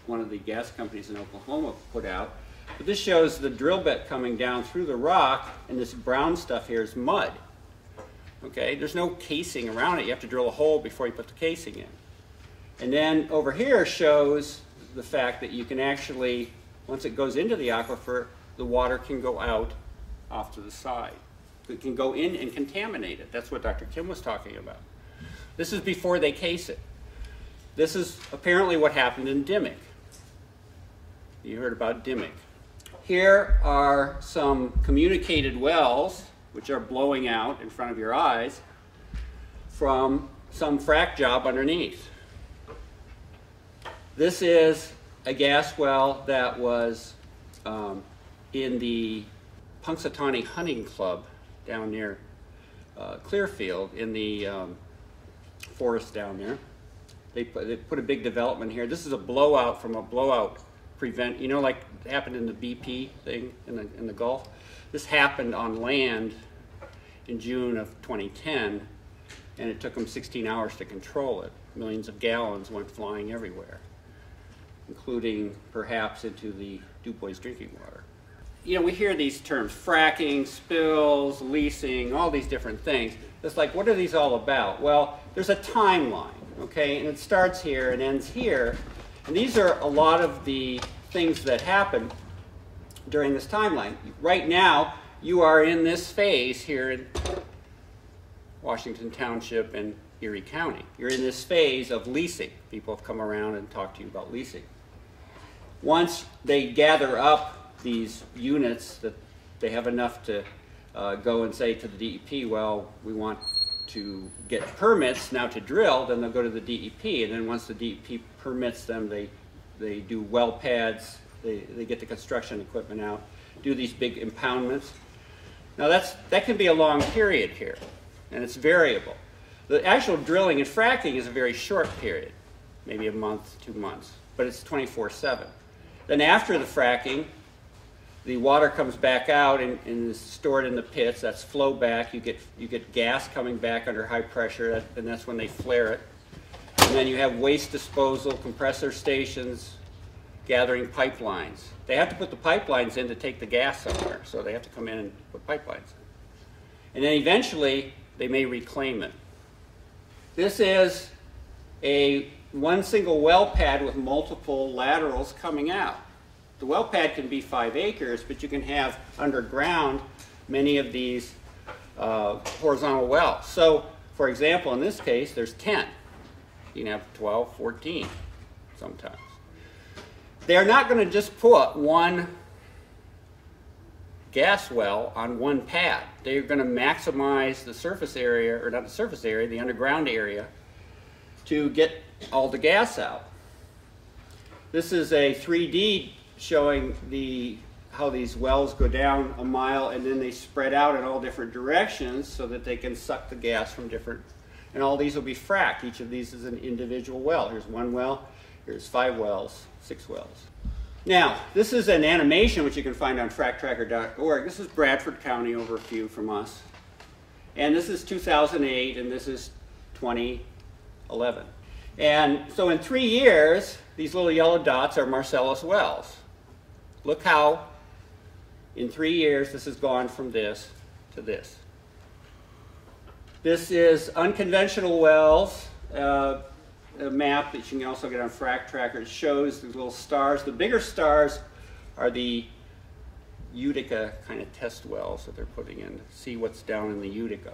B: one of the gas companies in Oklahoma put out. But this shows the drill bit coming down through the rock, and this brown stuff here is mud. Okay, there's no casing around it. You have to drill a hole before you put the casing in. And then over here shows the fact that you can actually, once it goes into the aquifer, the water can go out off to the side. It can go in and contaminate it. That's what Dr. Kim was talking about. This is before they case it. This is apparently what happened in Dimmick. You heard about Dimmick. Here are some communicated wells, which are blowing out in front of your eyes, from some frack job underneath. This is a gas well that was in the Punxsutawney Hunting Club down near Clearfield in the forest down there. They put a big development here. This is a blowout from a blowout prevent, you know, like it happened in the BP thing in the Gulf. This happened on land in June of 2010, and it took them 16 hours to control it. Millions of gallons went flying everywhere, including perhaps into the Du Bois drinking water. You know, we hear these terms, fracking, spills, leasing, all these different things. It's like, what are these all about? Well, there's a timeline, okay, and it starts here and ends here. And these are a lot of the things that happen during this timeline. Right now, you are in this phase here in Washington Township and Erie County. You're in this phase of leasing. People have come around and talked to you about leasing. Once they gather up these units that they have enough to go and say to the DEP, well, we want to get permits now to drill, then they'll go to the DEP, and then once the DEP permits them, they do well pads, they get the construction equipment out, do these big impoundments. Now that can be a long period here, and it's variable. The actual drilling and fracking is a very short period, maybe a month, 2 months, but it's 24/7. Then after the fracking, the water comes back out and is stored in the pits. That's flow back. You get gas coming back under high pressure, and that's when they flare it. And then you have waste disposal, compressor stations, gathering pipelines. They have to put the pipelines in to take the gas somewhere, so they have to come in and put pipelines in. And then eventually, they may reclaim it. This is one single well pad with multiple laterals coming out. The well pad can be 5 acres, but you can have underground many of these horizontal wells. So, for example, in this case, there's 10. You can have 12, 14 sometimes. They're not going to just put one gas well on one pad. They're going to maximize the surface area, or not the surface area, the underground area, to get all the gas out. This is a 3D showing how these wells go down a mile and then they spread out in all different directions so that they can suck the gas from different, and all these will be fracked. Each of these is an individual well. Here's one well, here's 5 wells, 6 wells. Now, this is an animation which you can find on fracktracker.org. This is Bradford County, over a few from us. And this is 2008, and this is 2011. And so in 3 years, these little yellow dots are Marcellus wells. Look how, in 3 years, this has gone from this to this. This is unconventional wells. A map that you can also get on Frack Tracker. It shows these little stars. The bigger stars are the Utica kind of test wells that they're putting in to see what's down in the Utica.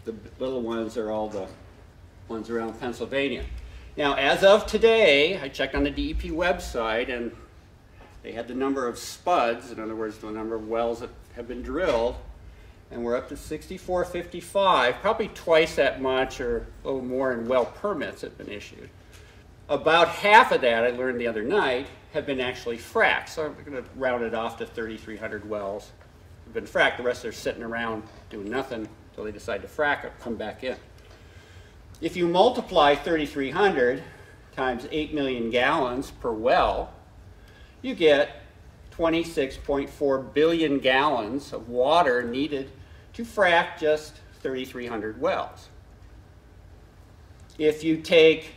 B: The little ones are all the ones around Pennsylvania. Now, as of today, I checked on the DEP website, and they had the number of spuds, in other words, the number of wells that have been drilled, and we're up to 6,455, probably twice that much or a little more in well permits have been issued. About half of that, I learned the other night, have been actually fracked. So I'm going to round it off to 3,300 wells have been fracked. The rest are sitting around doing nothing until they decide to frack it, come back in. If you multiply 3,300 times 8 million gallons per well, you get 26.4 billion gallons of water needed to frack just 3,300 wells. If you take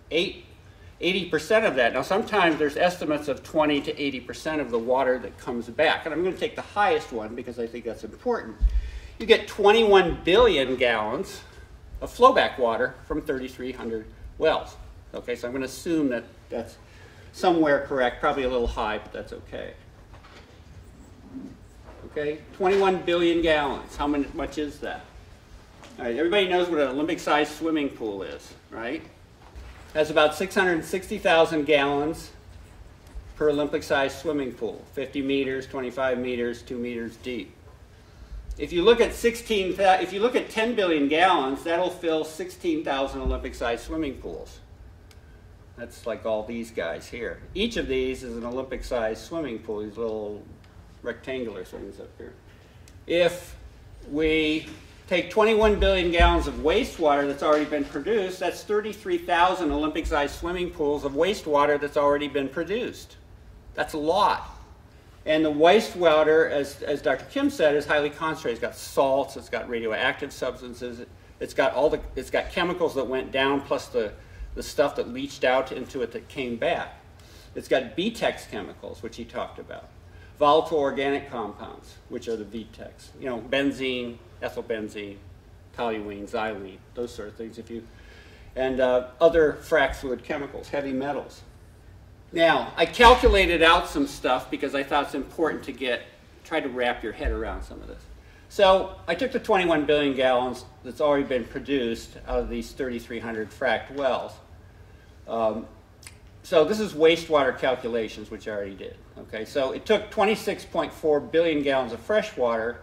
B: 80% of that, now sometimes there's estimates of 20 to 80% of the water that comes back, and I'm going to take the highest one because I think that's important. You get 21 billion gallons of flowback water from 3,300 wells. Okay, so I'm going to assume that that's somewhere correct, probably a little high, but that's okay. Okay, 21 billion gallons. How much is that? All right, everybody knows what an Olympic-sized swimming pool is, right? Has about 660,000 gallons per Olympic-sized swimming pool. 50 meters, 25 meters, 2 meters deep. If you look at 10 billion gallons, that'll fill 16,000 Olympic-sized swimming pools. That's like all these guys here. Each of these is an Olympic-sized swimming pool, these little rectangular things up here. If we take 21 billion gallons of wastewater that's already been produced, that's 33,000 Olympic-sized swimming pools of wastewater that's already been produced. That's a lot. And the wastewater, as Dr. Kim said, is highly concentrated. It's got salts, it's got radioactive substances, it's got chemicals that went down plus the stuff that leached out into it that came back. It's got BTEX chemicals, which he talked about. Volatile organic compounds, which are the VTEX. You know, benzene, ethylbenzene, toluene, xylene, those sort of things. And other frac fluid chemicals, heavy metals. Now, I calculated out some stuff because I thought it's important to try to wrap your head around some of this. So I took the 21 billion gallons that's already been produced out of these 3,300 fracked wells. So this is wastewater calculations, which I already did. Okay, so it took 26.4 billion gallons of fresh water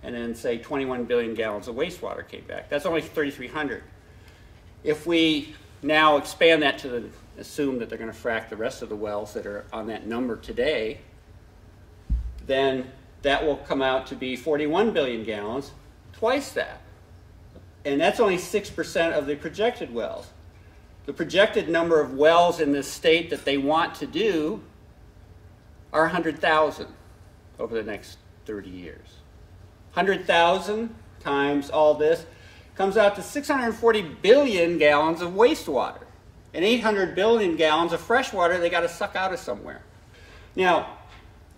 B: and then say 21 billion gallons of wastewater came back. That's only 3,300. If we now expand that to assume that they're going to frack the rest of the wells that are on that number today, then that will come out to be 41 billion gallons, twice that. And that's only 6% of the projected wells. The projected number of wells in this state that they want to do are 100,000 over the next 30 years. 100,000 times all this comes out to 640 billion gallons of wastewater and 800 billion gallons of fresh water they got to suck out of somewhere. Now,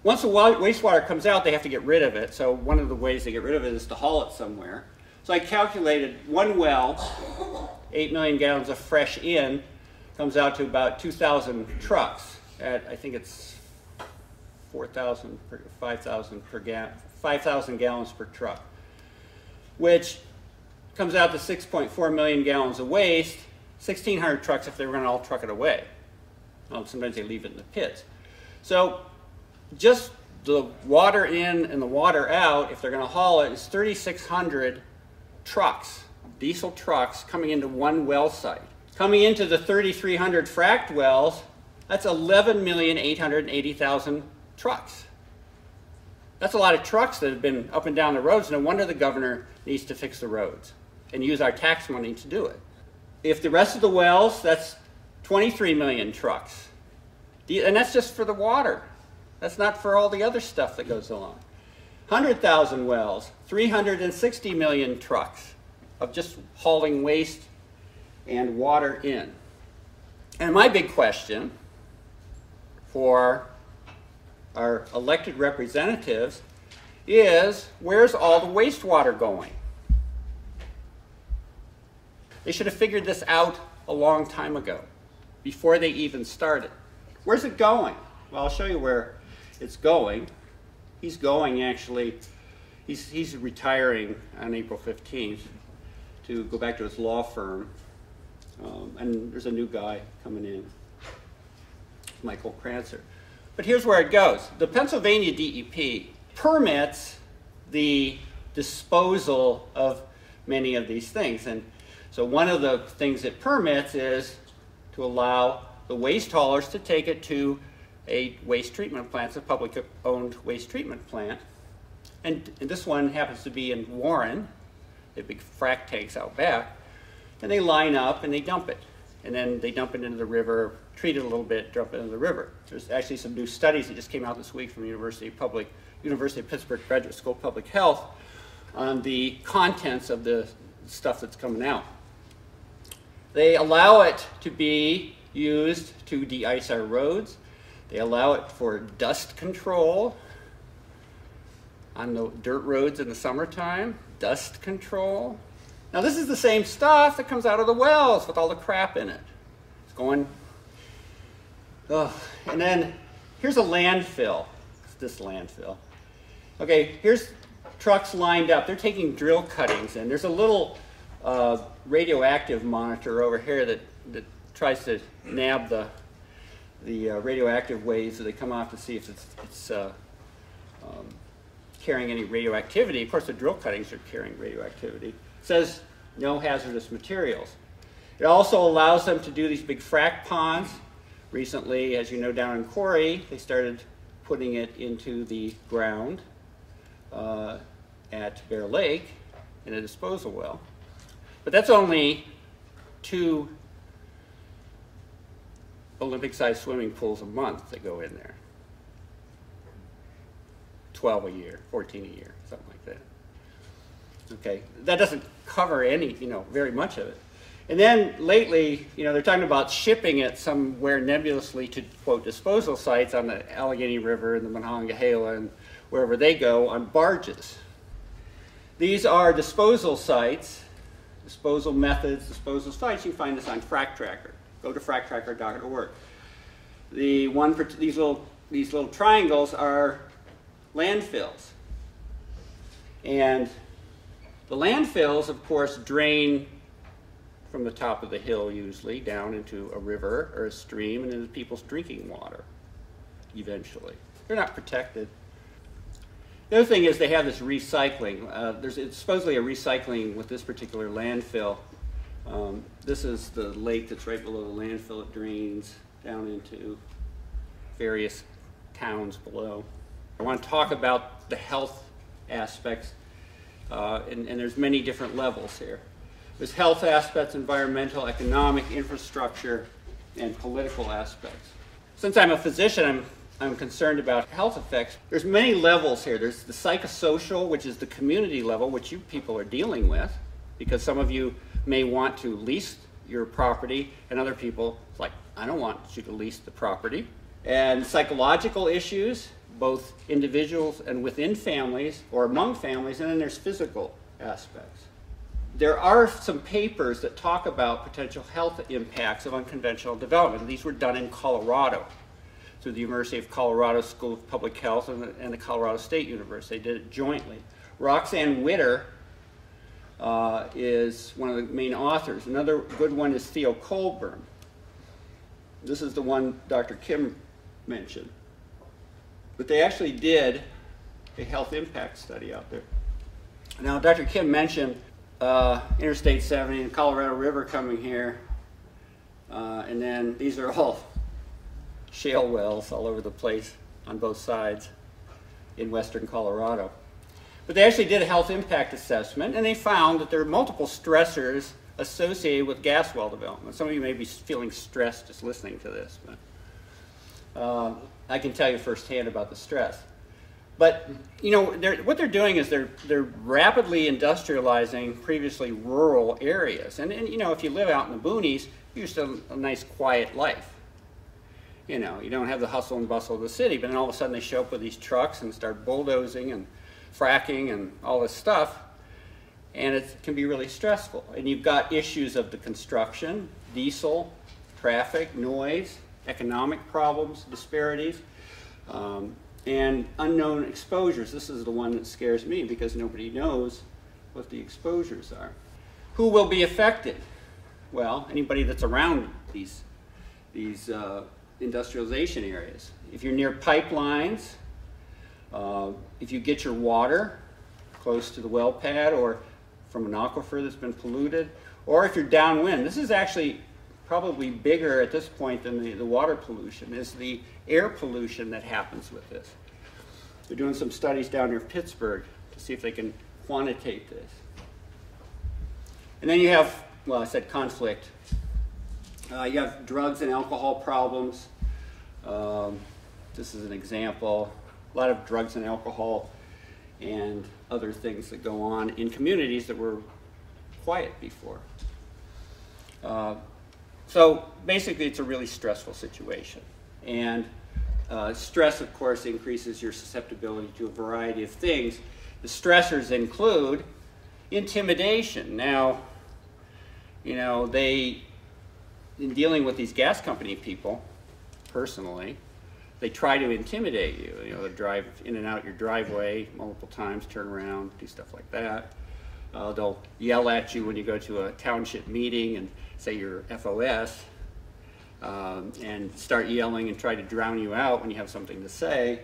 B: once the wastewater comes out, they have to get rid of it. So one of the ways they get rid of it is to haul it somewhere. So I calculated one well, 8 million gallons of fresh in, comes out to about 2,000 trucks at, I think it's 5,000 gallons per truck, which comes out to 6.4 million gallons of waste, 1,600 trucks if they were going to all truck it away. Well, sometimes they leave it in the pits. So just the water in and the water out, if they're going to haul it, is 3,600 trucks, diesel trucks, coming into one well site. Coming into the 3,300 fracked wells, that's 11,880,000 trucks. That's a lot of trucks that have been up and down the roads. No wonder the governor needs to fix the roads and use our tax money to do it. If the rest of the wells, that's 23 million trucks. And that's just for the water. That's not for all the other stuff that goes along. 100,000 wells, 360 million trucks of just hauling waste and water in. And my big question for our elected representatives is, where's all the wastewater going? They should have figured this out a long time ago, before they even started. Where's it going? Well, I'll show you where it's going. He's going, actually, he's retiring on April 15th to go back to his law firm. And there's a new guy coming in, Michael Kranzer. But here's where it goes. The Pennsylvania DEP permits the disposal of many of these things. And so one of the things it permits is to allow the waste haulers to take it to a waste treatment plant. It's a public-owned waste treatment plant. And this one happens to be in Warren. They have big frack tanks out back. And they line up and they dump it. And then they dump it into the river, treat it a little bit, dump it into the river. There's actually some new studies that just came out this week from University of Pittsburgh Graduate School of Public Health on the contents of the stuff that's coming out. They allow it to be used to de-ice our roads. They allow it for dust control on the dirt roads in the summertime, dust control. Now this is the same stuff that comes out of the wells with all the crap in it. It's going, and then here's a landfill. It's this landfill. Okay, here's trucks lined up. They're taking drill cuttings in. There's a little radioactive monitor over here that tries to nab the radioactive waves as they come off to see if it's carrying any radioactivity. Of course, the drill cuttings are carrying radioactivity. It says no hazardous materials. It also allows them to do these big frack ponds. Recently, as you know, down in Corey, they started putting it into the ground at Bear Lake in a disposal well. But that's only 2 Olympic-sized swimming pools a month that go in there. 12 a year, 14 a year, something like that. Okay, that doesn't cover any, very much of it. And then lately, they're talking about shipping it somewhere nebulously to, quote, disposal sites on the Allegheny River and the Monongahela and wherever they go on barges. These are disposal sites, disposal methods, disposal sites. You can find this on Frack Tracker. Go to fracktracker.org. The one for these little triangles are landfills. And the landfills, of course, drain from the top of the hill usually down into a river or a stream and into people's drinking water eventually. They're not protected. The other thing is they have this recycling. It's supposedly a recycling with this particular landfill. This is the lake that's right below the landfill. It drains down into various towns below. I want to talk about the health aspects, and there's many different levels here. There's health aspects, environmental, economic, infrastructure, and political aspects. Since I'm a physician, I'm concerned about health effects. There's many levels here. There's the psychosocial, which is the community level, which you people are dealing with, because some of you may want to lease your property, and other people, it's like, I don't want you to lease the property. And psychological issues, both individuals and within families, or among families, and then there's physical aspects. There are some papers that talk about potential health impacts of unconventional development. These were done in Colorado through the University of Colorado School of Public Health and the Colorado State University. They did it jointly. Roxanne Witter is one of the main authors. Another good one is Theo Colburn. This is the one Dr. Kim mentioned. But they actually did a health impact study out there. Now, Dr. Kim mentioned Interstate 70 and Colorado River coming here, and then these are all shale wells all over the place on both sides in western Colorado. But they actually did a health impact assessment, and they found that there are multiple stressors associated with gas well development. Some of you may be feeling stressed just listening to this, but I can tell you firsthand about the stress. But you know, what they're doing is they're rapidly industrializing previously rural areas, and you know, if you live out in the boonies, you're used to a nice quiet life. You know, you don't have the hustle and bustle of the city, but then all of a sudden they show up with these trucks and start bulldozing and fracking and all this stuff, and it can be really stressful. And you've got issues of the construction, diesel, traffic, noise, economic problems, disparities, and unknown exposures. This is the one that scares me because nobody knows what the exposures are. Who will be affected? Well, anybody that's around these industrialization areas. If you're near pipelines, if you get your water close to the well pad or from an aquifer that's been polluted, or if you're downwind. This is actually probably bigger at this point than the water pollution, is the air pollution that happens with this. They're doing some studies down near Pittsburgh to see if they can quantitate this. And then you have, well, I said conflict. You have drugs and alcohol problems. This is an example. A lot of drugs and alcohol and other things that go on in communities that were quiet before. So basically it's a really stressful situation. And stress, of course, increases your susceptibility to a variety of things. The stressors include intimidation. Now, you know, in dealing with these gas company people, personally, they try to intimidate you. You know, they drive in and out your driveway multiple times, turn around, do stuff like that. They'll yell at you when you go to a township meeting and say you're FOS, and start yelling and try to drown you out when you have something to say.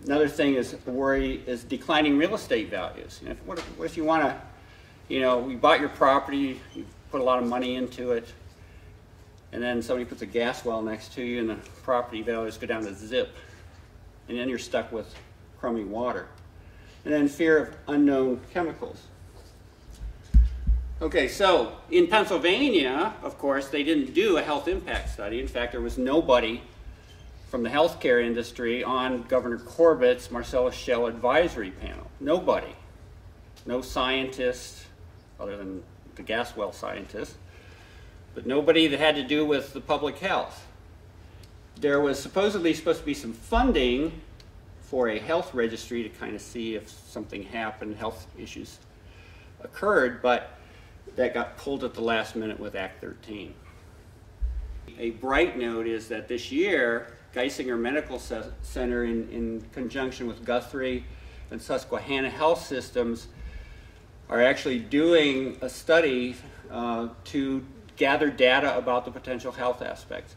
B: Another thing is worry is declining real estate values. You know, what if you want to, you know, you bought your property, you put a lot of money into it, and then somebody puts a gas well next to you and the property values go down to zip, and then you're stuck with crummy water. And then fear of unknown chemicals. Okay, so in Pennsylvania, of course, they didn't do a health impact study. In fact, there was nobody from the healthcare industry on Governor Corbett's Marcellus Shale Advisory Panel. Nobody. No scientists, other than the gas well scientists, but nobody that had to do with the public health. There was supposedly supposed to be some funding for a health registry to kind of see if something happened, health issues occurred, but that got pulled at the last minute with Act 13. A bright note is that this year, Geisinger Medical Center, in conjunction with Guthrie and Susquehanna Health Systems, are actually doing a study to gather data about the potential health aspects.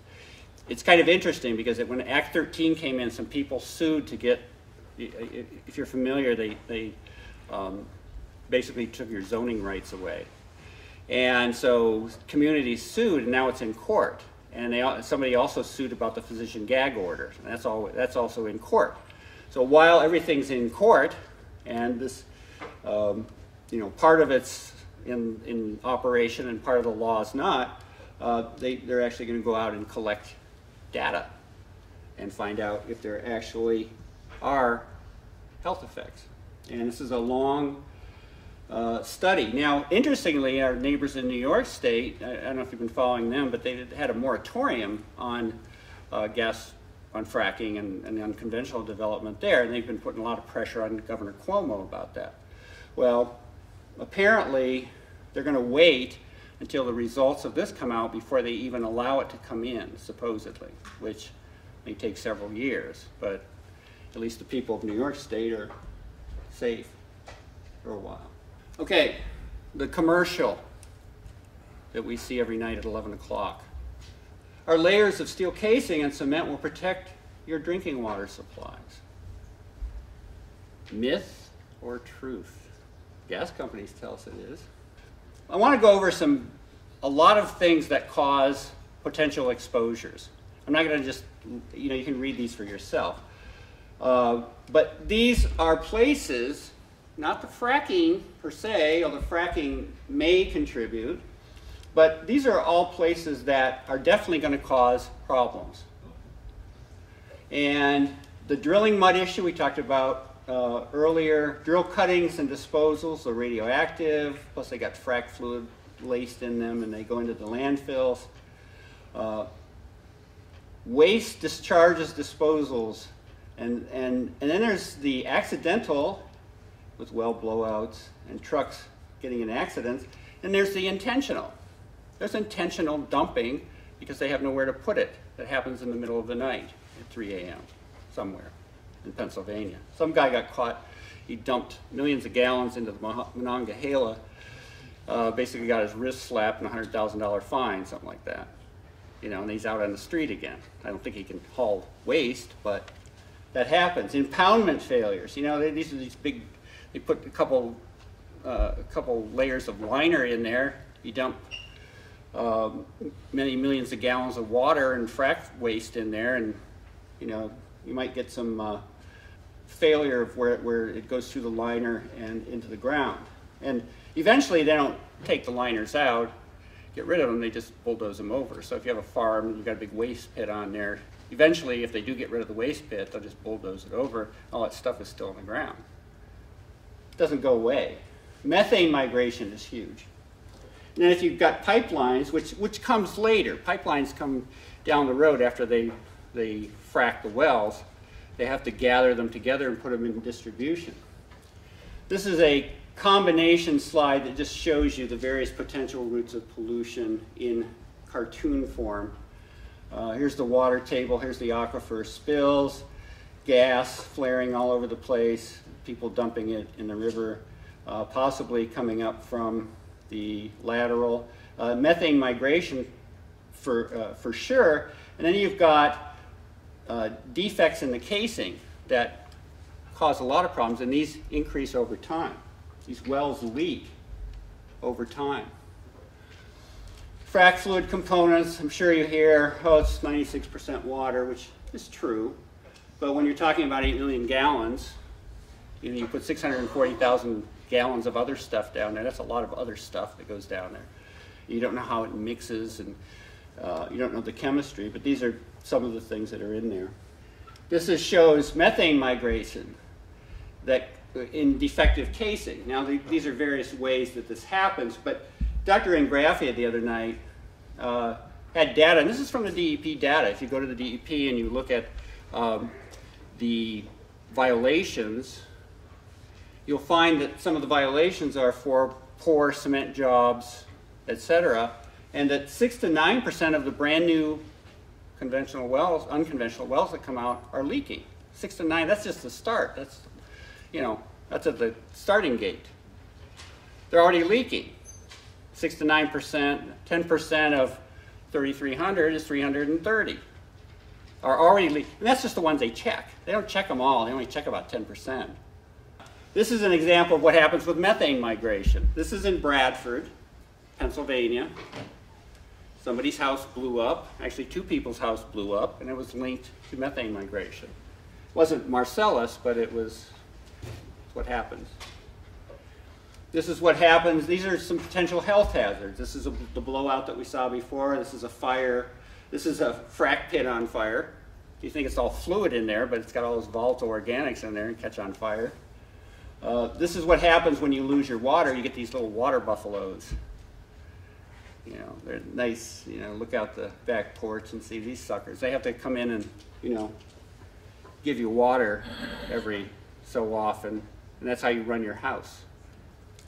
B: It's kind of interesting because when Act 13 came in, some people sued to get If you're familiar, they basically took your zoning rights away. And so communities sued, and now it's in court. And somebody also sued about the physician gag order, and that's also in court. So while everything's in court, and this, part of it's in operation and part of the law is not, they're actually going to go out and collect data and find out if there actually are health effects. And this is a long study. Now, interestingly, our neighbors in New York State, I don't know if you've been following them, but they had a moratorium on on fracking and unconventional development there, and they've been putting a lot of pressure on Governor Cuomo about that. Well, apparently, they're going to wait until the results of this come out before they even allow it to come in, supposedly, which may take several years, but at least the people of New York State are safe for a while. Okay, the commercial that we see every night at 11 o'clock. Our layers of steel casing and cement will protect your drinking water supplies. Myth or truth? Gas companies tell us it is. I want to go over a lot of things that cause potential exposures. I'm not going to just, you can read these for yourself. But these are places, not the fracking per se, although fracking may contribute, but these are all places that are definitely going to cause problems. And the drilling mud issue we talked about earlier, drill cuttings and disposals are radioactive, plus they got frac fluid laced in them and they go into the landfills. Waste discharges, disposals, and then there's the accidental with well blowouts and trucks getting in accidents, and there's the intentional. There's intentional dumping because they have nowhere to put it. That happens in the middle of the night at 3 a.m. somewhere in Pennsylvania. Some guy got caught. He dumped millions of gallons into the Monongahela, basically got his wrist slapped and a $100,000 fine, something like that. And he's out on the street again. I don't think he can haul waste, but that happens. Impoundment failures. These are these big. They put a couple layers of liner in there. You dump many millions of gallons of water and frac waste in there, and you might get some failure of where it goes through the liner and into the ground. And eventually, they don't take the liners out, get rid of them. They just bulldoze them over. So if you have a farm, you've got a big waste pit on there. Eventually, if they do get rid of the waste pit, they'll just bulldoze it over. All that stuff is still in the ground. It doesn't go away. Methane migration is huge. And then if you've got pipelines, which comes later, pipelines come down the road after they frack the wells, they have to gather them together and put them in distribution. This is a combination slide that just shows you the various potential routes of pollution in cartoon form. Here's the water table, here's the aquifer spills, gas flaring all over the place, people dumping it in the river, possibly coming up from the lateral. Methane migration for sure, and then you've got defects in the casing that cause a lot of problems, and these increase over time. These wells leak over time. Frac fluid components, I'm sure you hear, oh, it's 96% water, which is true. But when you're talking about 8 million gallons, you put 640,000 gallons of other stuff down there. That's a lot of other stuff that goes down there. You don't know how it mixes, and you don't know the chemistry, but these are some of the things that are in there. This shows methane migration that in defective casing. Now, these are various ways that this happens, but Dr. Ingraffia the other night had data, and this is from the DEP data. If you go to the DEP and you look at the violations, you'll find that some of the violations are for poor cement jobs, etc., and that 6 to 9% of the brand new conventional wells, unconventional wells that come out are leaking. 6 to 9, that's just the start. That's, that's at the starting gate. They're already leaking. 6 to 9%, 10% of 3,300 is 330. are already leaking. And that's just the ones they check. They don't check them all. They only check about 10%. This is an example of what happens with methane migration. This is in Bradford, Pennsylvania. Somebody's house blew up. Actually, two people's house blew up, and it was linked to methane migration. It wasn't Marcellus, but it was what happens. This is what happens. These are some potential health hazards. This is the blowout that we saw before. This is a fire. This is a frack pit on fire. You think it's all fluid in there, but it's got all those volatile organics in there and catch on fire. This is what happens when you lose your water. You get these little water buffaloes. You know, they're nice. You know, look out the back porch and see these suckers. They have to come in and, you know, give you water every so often, and that's how you run your house.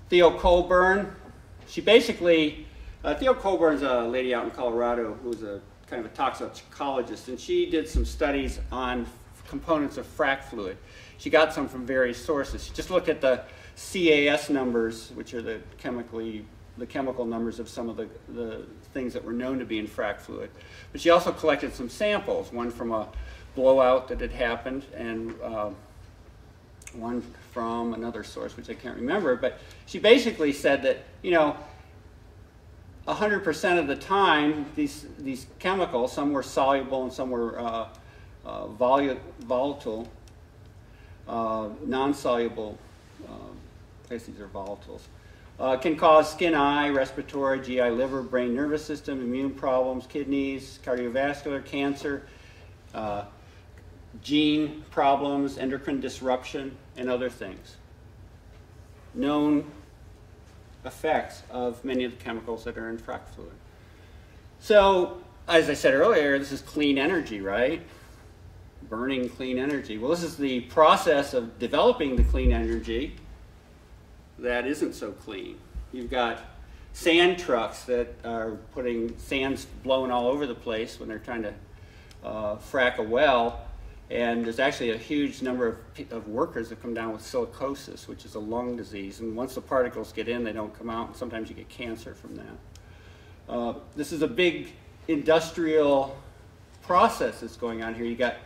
B: Theo Colburn, she basically, Theo Colburn's a lady out in Colorado who's a kind of a toxicologist, and she did some studies on components of frac fluid. She got some from various sources. She just looked at the CAS numbers, which are the chemical numbers of some of the things that were known to be in frac fluid. But she also collected some samples, one from a blowout that had happened, and one from another source, which I can't remember. But she basically said that, you know, 100% of the time, these chemicals, some were soluble and some were volatile, non-soluble, I guess these are volatiles, can cause skin, eye, respiratory, GI, liver, brain, nervous system, immune problems, kidneys, cardiovascular, cancer, gene problems, endocrine disruption, and other things. Known effects of many of the chemicals that are in frac fluid. So, as I said earlier, this is clean energy, right? Burning clean energy. Well, this is the process of developing the clean energy that isn't so clean. You've got sand trucks that are putting sands blowing all over the place when they're trying to frack a well. And there's actually a huge number of workers that come down with silicosis, which is a lung disease. And once the particles get in, they don't come out, and sometimes you get cancer from that. This is a big industrial process that's going on here. You got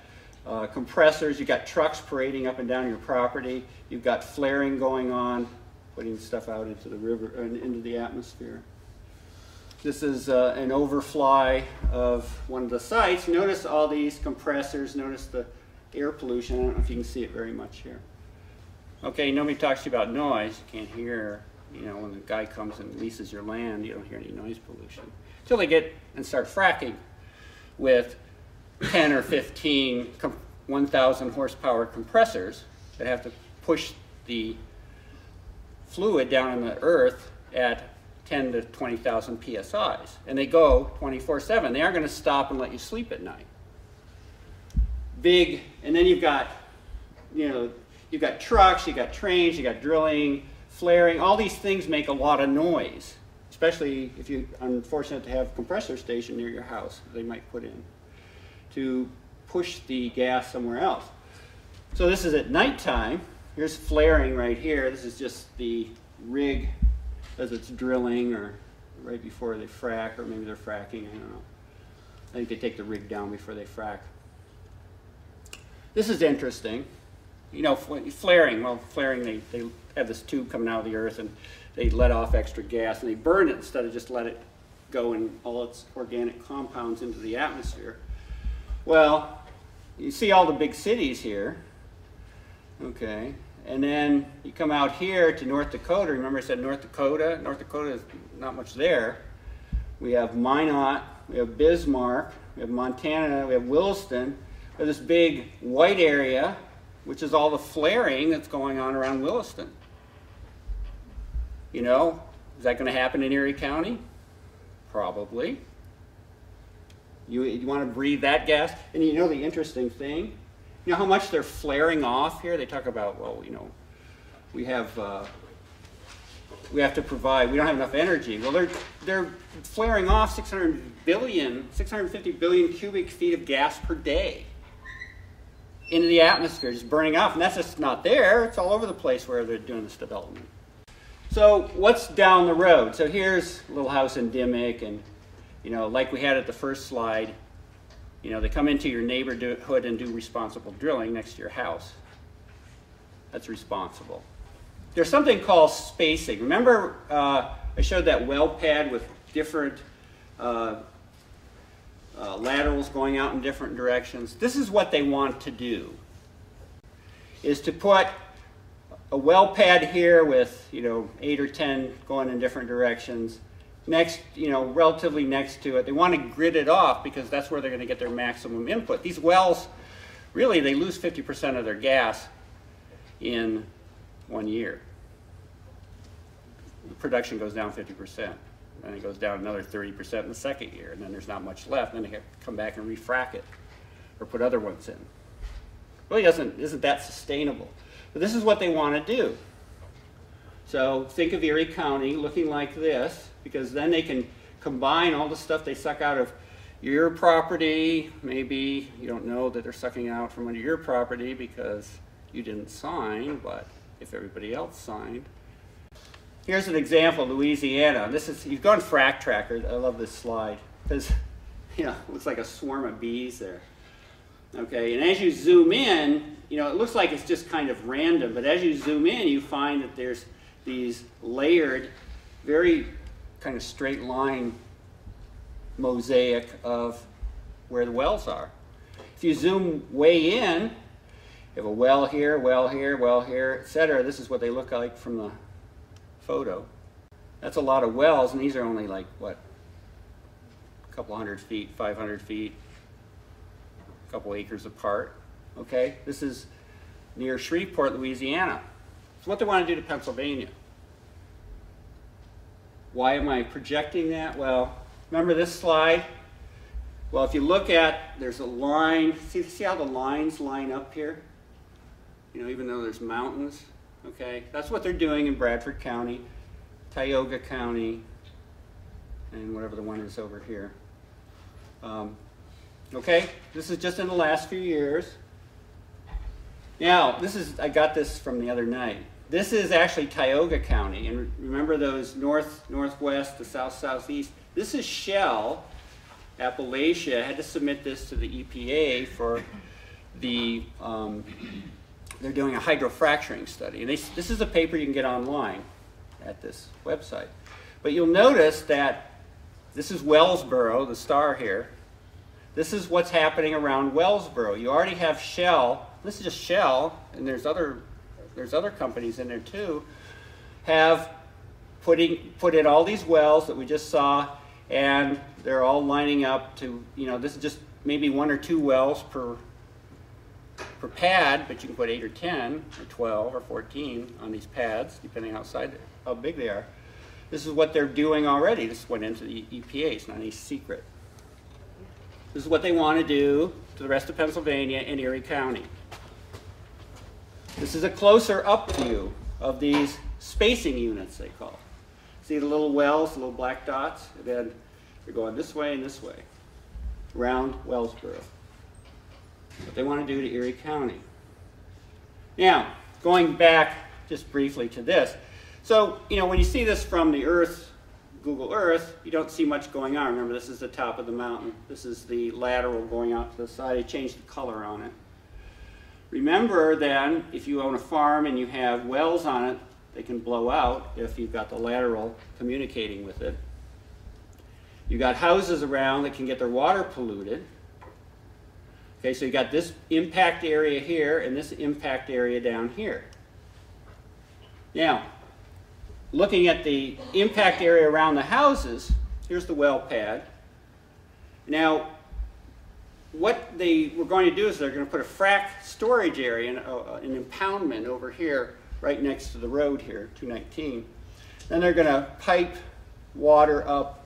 B: compressors, you got trucks parading up and down your property, you've got flaring going on, putting stuff out into the river and into the atmosphere. This is an overfly of one of the sites. Notice all these compressors. Notice the air pollution. I don't know if you can see it very much here. Okay, nobody talks to you about noise. You can't hear, you know, when the guy comes and leases your land, you don't hear any noise pollution. Until they get and start fracking with 10 or 15 1,000 horsepower compressors that have to push the fluid down in the earth at 10 to 20,000 psi's, and they go 24/7. They aren't going to stop and let you sleep at night. Big, and then you've got, you know, you've got trucks, you've got trains, you've got drilling, flaring. All these things make a lot of noise, especially if you're unfortunate to have a compressor station near your house. They might put in to push the gas somewhere else. So this is at nighttime. Here's flaring right here. This is just the rig as it's drilling, or right before they frack, or maybe they're fracking, I don't know. I think they take the rig down before they frack. This is interesting. You know, flaring, well, flaring, they have this tube coming out of the earth, and they let off extra gas, and they burn it instead of just let it go in all its organic compounds into the atmosphere. Well, you see all the big cities here, okay? And then you come out here to North Dakota. Remember I said North Dakota? North Dakota is not much there. We have Minot, we have Bismarck, we have Montana, we have Williston. We have this big white area, which is all the flaring that's going on around Williston. You know, is that going to happen in Erie County? Probably. You want to breathe that gas? And you know the interesting thing? You know how much they're flaring off here? They talk about, well, you know, we have to provide, we don't have enough energy. Well, they're flaring off 650 billion cubic feet of gas per day into the atmosphere, just burning off. And that's just not there. It's all over the place where they're doing this development. So what's down the road? So here's a little house in Dimmick, and, you know, like we had at the first slide, You know, they come into your neighborhood and do responsible drilling next to your house. That's responsible. There's something called spacing. Remember I showed that well pad with different laterals going out in different directions? This is what they want to do, is to put a well pad here with, you know, 8 or 10 going in different directions, next, you know, relatively next to it. They want to grid it off because that's where they're going to get their maximum input. These wells, really, they lose 50% of their gas in 1 year. The production goes down 50%. Then it goes down another 30% in the second year, and then there's not much left. And then they have to come back and refrack it or put other ones in. Really isn't that sustainable. But this is what they want to do. So think of Erie County looking like this, because then they can combine all the stuff they suck out of your property. Maybe you don't know that they're sucking out from under your property because you didn't sign, but if everybody else signed. Here's an example, Louisiana. This is, you've gone Frac Tracker. I love this slide because, you know, it looks like a swarm of bees there. Okay, and as you zoom in, you know, it looks like it's just kind of random, but as you zoom in, you find that there's these layered, very kind of straight line mosaic of where the wells are. If you zoom way in, you have a well here, well here, well here, etc. This is what they look like from the photo. That's a lot of wells, and these are only like, what, a couple 100 feet, 500 feet, a couple acres apart. Okay, this is near Shreveport, Louisiana. So what they want to do to Pennsylvania. Why am I projecting that? Well, remember this slide? Well, if you look at, there's a line, see how the lines line up here? You know, even though there's mountains, okay? That's what they're doing in Bradford County, Tioga County, and whatever the one is over here. Okay, this is just in the last few years. Now, this is, I got this from the other night. This is actually Tioga County, and remember those north, northwest, the south, southeast? This is Shell. Appalachia had to submit this to the EPA for the, they're doing a hydrofracturing study. And this is a paper you can get online at this website. But you'll notice that this is Wellsboro, the star here. This is what's happening around Wellsboro. You already have Shell. This is just Shell, and there's other companies in there too, have put in all these wells that we just saw, and they're all lining up to, you know, this is just maybe 1 or 2 wells per pad, but you can put 8 or 10 or 12 or 14 on these pads, depending how big they are. This is what they're doing already. This went into the EPA. It's not any secret. This is what they want to do to the rest of Pennsylvania and Erie County. This is a closer up view of these spacing units, they call. See the little wells, the little black dots? And then they're going this way and this way, around Wellsboro. What they want to do to Erie County. Now, going back just briefly to this. So, you know, when you see this from the Earth, Google Earth, you don't see much going on. Remember, this is the top of the mountain. This is the lateral going out to the side. I changed the color on it. Remember then, if you own a farm and you have wells on it, they can blow out if you've got the lateral communicating with it. You've got houses around that can get their water polluted. Okay, so you got this impact area here and this impact area down here. Now, looking at the impact area around the houses, here's the well pad. Now, what they were going to do is they're going to put a frac storage area, an impoundment over here, right next to the road here, 219. Then they're going to pipe water up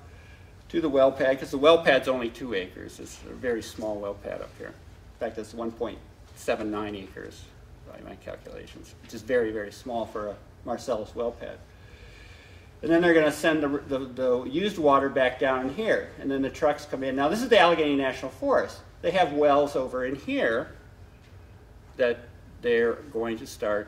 B: to the well pad, because the well pad's only 2 acres. It's a very small well pad up here. In fact, it's 1.79 acres by my calculations, which is very, very small for a Marcellus well pad. And then they're going to send the used water back down in here, and then the trucks come in. Now, this is the Allegheny National Forest. They have wells over in here that they're going to start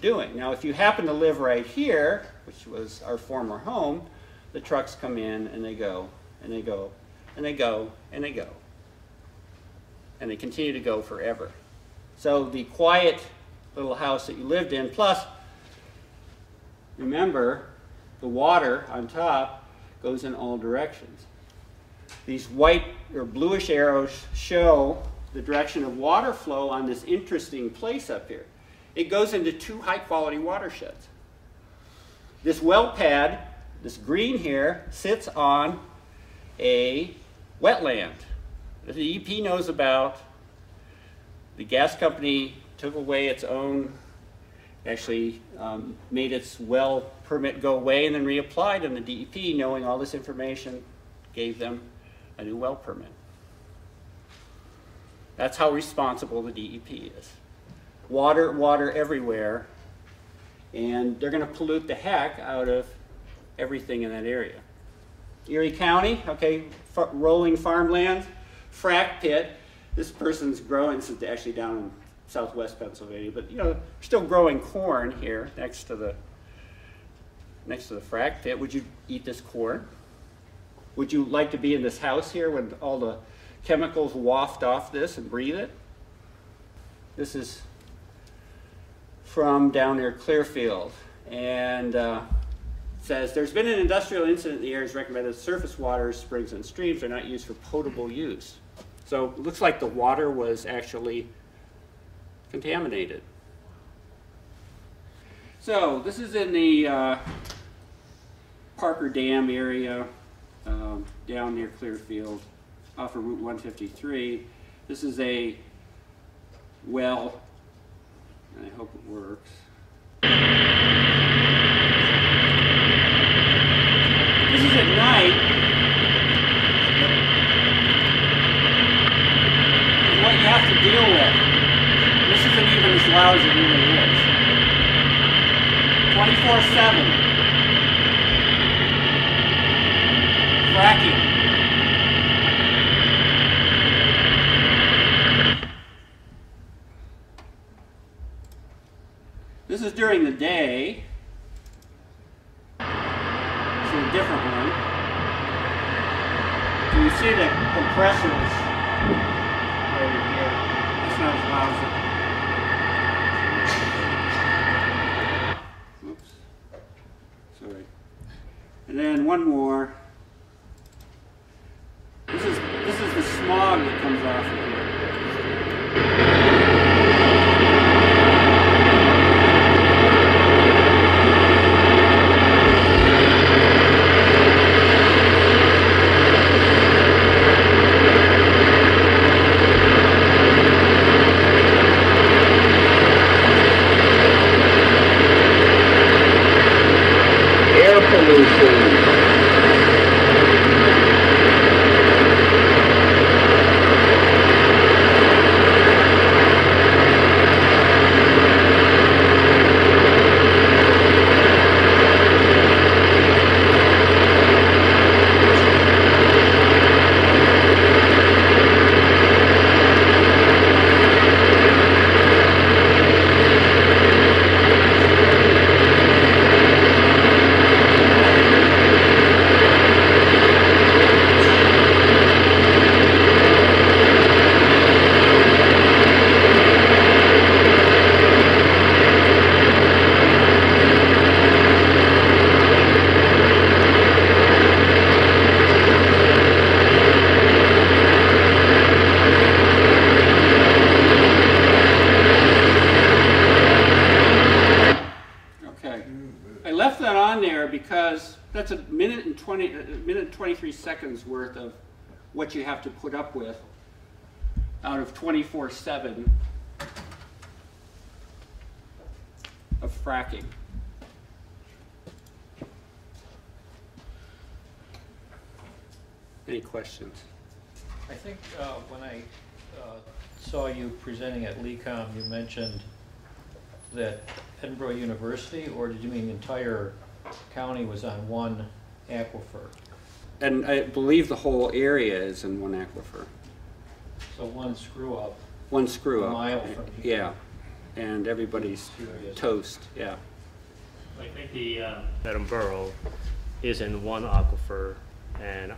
B: doing. Now, if you happen to live right here, which was our former home, the trucks come in and they go, and they go, and they go, and they go. and they continue to go forever. So the quiet little house that you lived in, plus, remember, the water on top goes in all directions. These white or bluish arrows show the direction of water flow on this interesting place up here. It goes into 2 high-quality watersheds. This well pad, this green here, sits on a wetland that the DEP knows about. The gas company took away its own, actually made its well permit go away and then reapplied, and the DEP, knowing all this information, gave them a new well permit. That's how responsible the DEP is. Water, water everywhere, and they're going to pollute the heck out of everything in that area. Erie County, okay, rolling farmland, frack pit. This person's growing, this is actually down in southwest Pennsylvania, but you know, still growing corn here next to the frack pit. Would you eat this corn? Would you like to be in this house here when all the chemicals waft off this and breathe it? This is from down near Clearfield, and it says, there's been an industrial incident in the areas recommended surface waters, springs, and streams are not used for potable use. So it looks like the water was actually contaminated. So this is in the Parker Dam area down near Clearfield off of Route 153. This is a well, and I hope it works. This is at night. This is what you have to deal with. This isn't even as loud as it really is. 24/7. Fracking. This is during the day. This is a different one. So you see the compressors over here. That's not as loud as it. Oops. Sorry. And then one more. This is the smog that comes off of here. Because that's a minute and 23 seconds worth of what you have to put up with out of 24/7 of fracking. Any questions?
C: I think when I saw you presenting at LECOM, you mentioned that Edinboro University, or did you mean the entire county was on one aquifer?
B: And I believe the whole area is in one aquifer.
C: So one screw up.
B: One screw up.
C: A mile from here.
B: Yeah, and everybody's toast. Yeah.
A: I think the Edinboro is in one aquifer, and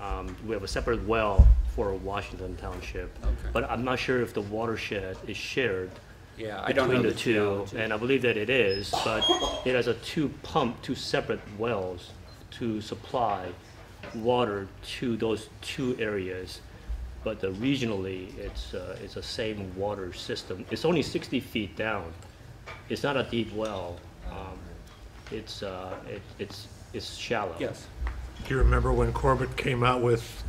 A: we have a separate well for Washington Township.
B: Okay.
A: But I'm not sure if the watershed is shared
B: Yeah, I don't know
A: between the two,
B: geology.
A: and I believe that it is, but it has two separate wells to supply water to those two areas. But regionally, it's the same water system. It's only 60 feet down. It's not a deep well. It's shallow.
B: Yes.
D: Do you remember when Corbett came out with,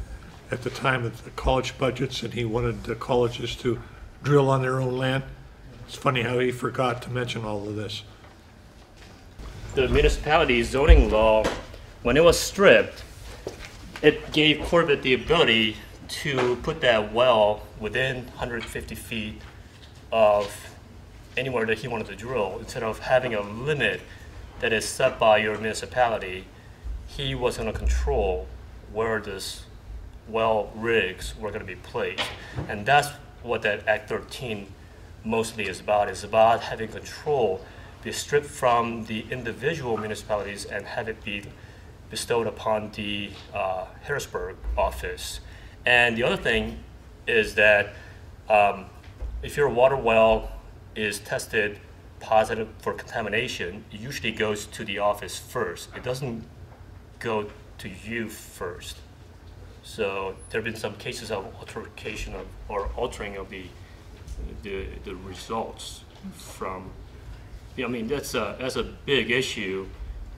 D: at the time of the college budgets, and he wanted the colleges to drill on their own land? It's funny how he forgot to mention all of this.
A: The municipality zoning law, when it was stripped, it gave Corbett the ability to put that well within 150 feet of anywhere that he wanted to drill. Instead of having a limit that is set by your municipality, he was going to control where this well rigs were going to be placed. And that's what that Act 13 mostly is about. It's about having control be stripped from the individual municipalities and have it be bestowed upon the Harrisburg office. And the other thing is that if your water well is tested positive for contamination, it usually goes to the office first. It doesn't go to you first. So there have been some cases of altercation of, or altering of the results from. I mean, that's a big issue,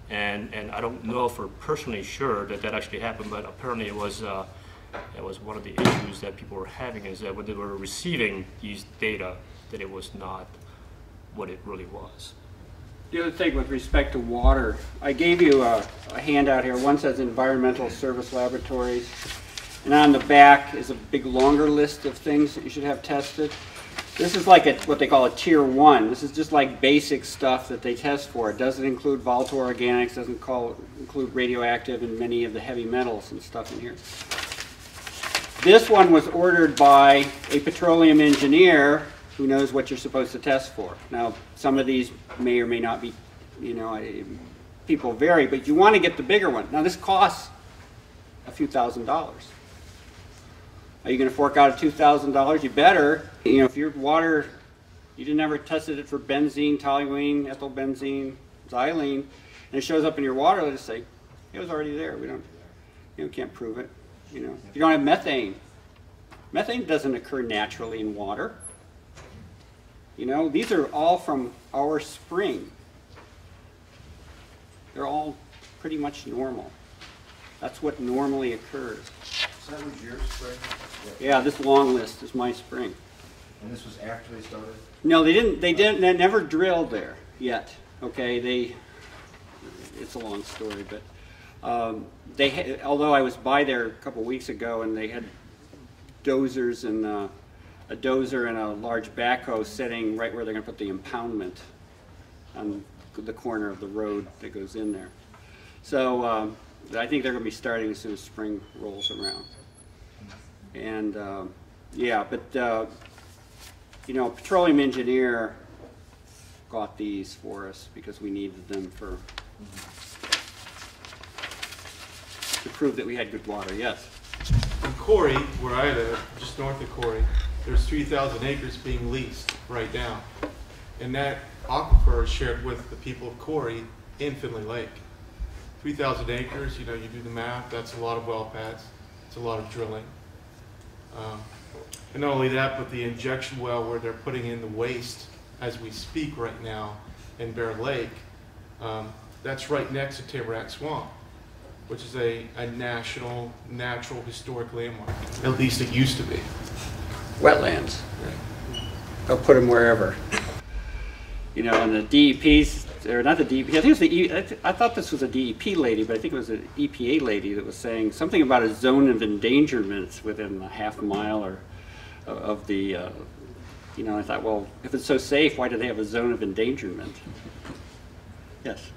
A: and I don't know for personally sure that actually happened, but apparently it was one of the issues that people were having, is that when they were receiving these data, that it was not what it really was.
B: The other thing with respect to water, I gave you a handout here. One says environmental service laboratories, and on the back is a big longer list of things that you should have tested. This is like what they call a tier 1. This is just like basic stuff that they test for. It doesn't include volatile organics, doesn't include radioactive and many of the heavy metals and stuff in here. This one was ordered by a petroleum engineer who knows what you're supposed to test for. Now, some of these may or may not be, people vary, but you want to get the bigger one. Now, this costs a few $1,000s. Are you going to fork out $2,000? You better. If your water, you didn't ever tested it for benzene, toluene, ethylbenzene, xylene, and it shows up in your water, let's say, it was already there. We can't prove it. You don't have methane. Methane doesn't occur naturally in water. These are all from our spring. They're all pretty much normal. That's what normally occurs.
E: So that was your spring?
B: Yeah, this long list is my spring.
E: And this was after they started?
B: No, they didn't. They never drilled there yet. Okay, it's a long story, but although I was by there a couple weeks ago, and they had dozers and a dozer and a large backhoe sitting right where they're going to put the impoundment on the corner of the road that goes in there. So I think they're going to be starting as soon as spring rolls around. And yeah, but petroleum engineer got these for us because we needed them to prove that we had good water. Yes.
F: In Corey, where I live, just north of Corey, there's 3,000 acres being leased right now. And that aquifer is shared with the people of Corey in Finley Lake. 3,000 acres, you do the math, that's a lot of well pads, it's a lot of drilling. And not only that, but the injection well where they're putting in the waste as we speak right now in Bear Lake, that's right next to Tamarack Swamp, which is a national, natural, historic landmark. At least it used to be.
B: Wetlands. They'll put them wherever. And the DEP's, or not the DEP, I think it was I thought this was a DEP lady, but I think it was an EPA lady that was saying something about a zone of endangerment within a half mile or of the, I thought, well, if it's so safe, why do they have a zone of endangerment? Yes.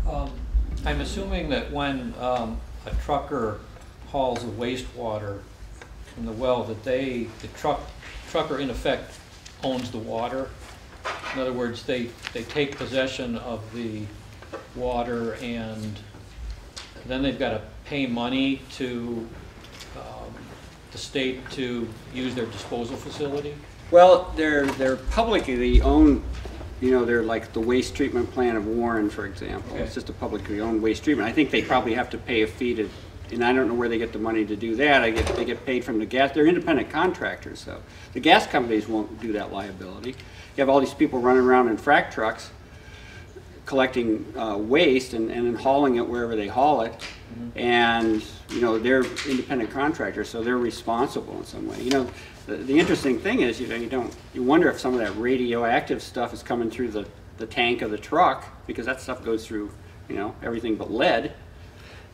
C: I'm assuming that when a trucker hauls the wastewater from the well, that the trucker in effect owns the water. In other words, they take possession of the water, and then they've got to pay money to the state to use their disposal facility?
B: Well, they're publicly owned, you know, they're like the waste treatment plant of Warren, for example.
C: Okay.
B: It's just a publicly owned waste treatment. I think they probably have to pay a fee to, and I don't know where they get the money to do that. They get paid from the gas, they're independent contractors, so the gas companies won't do that liability. You have all these people running around in frac trucks collecting waste and then hauling it wherever they haul it. And, you know, they're independent contractors, so they're responsible in some way. You know, the interesting thing is, you know, you wonder if some of that radioactive stuff is coming through the tank of the truck, because that stuff goes through, you know, everything but lead.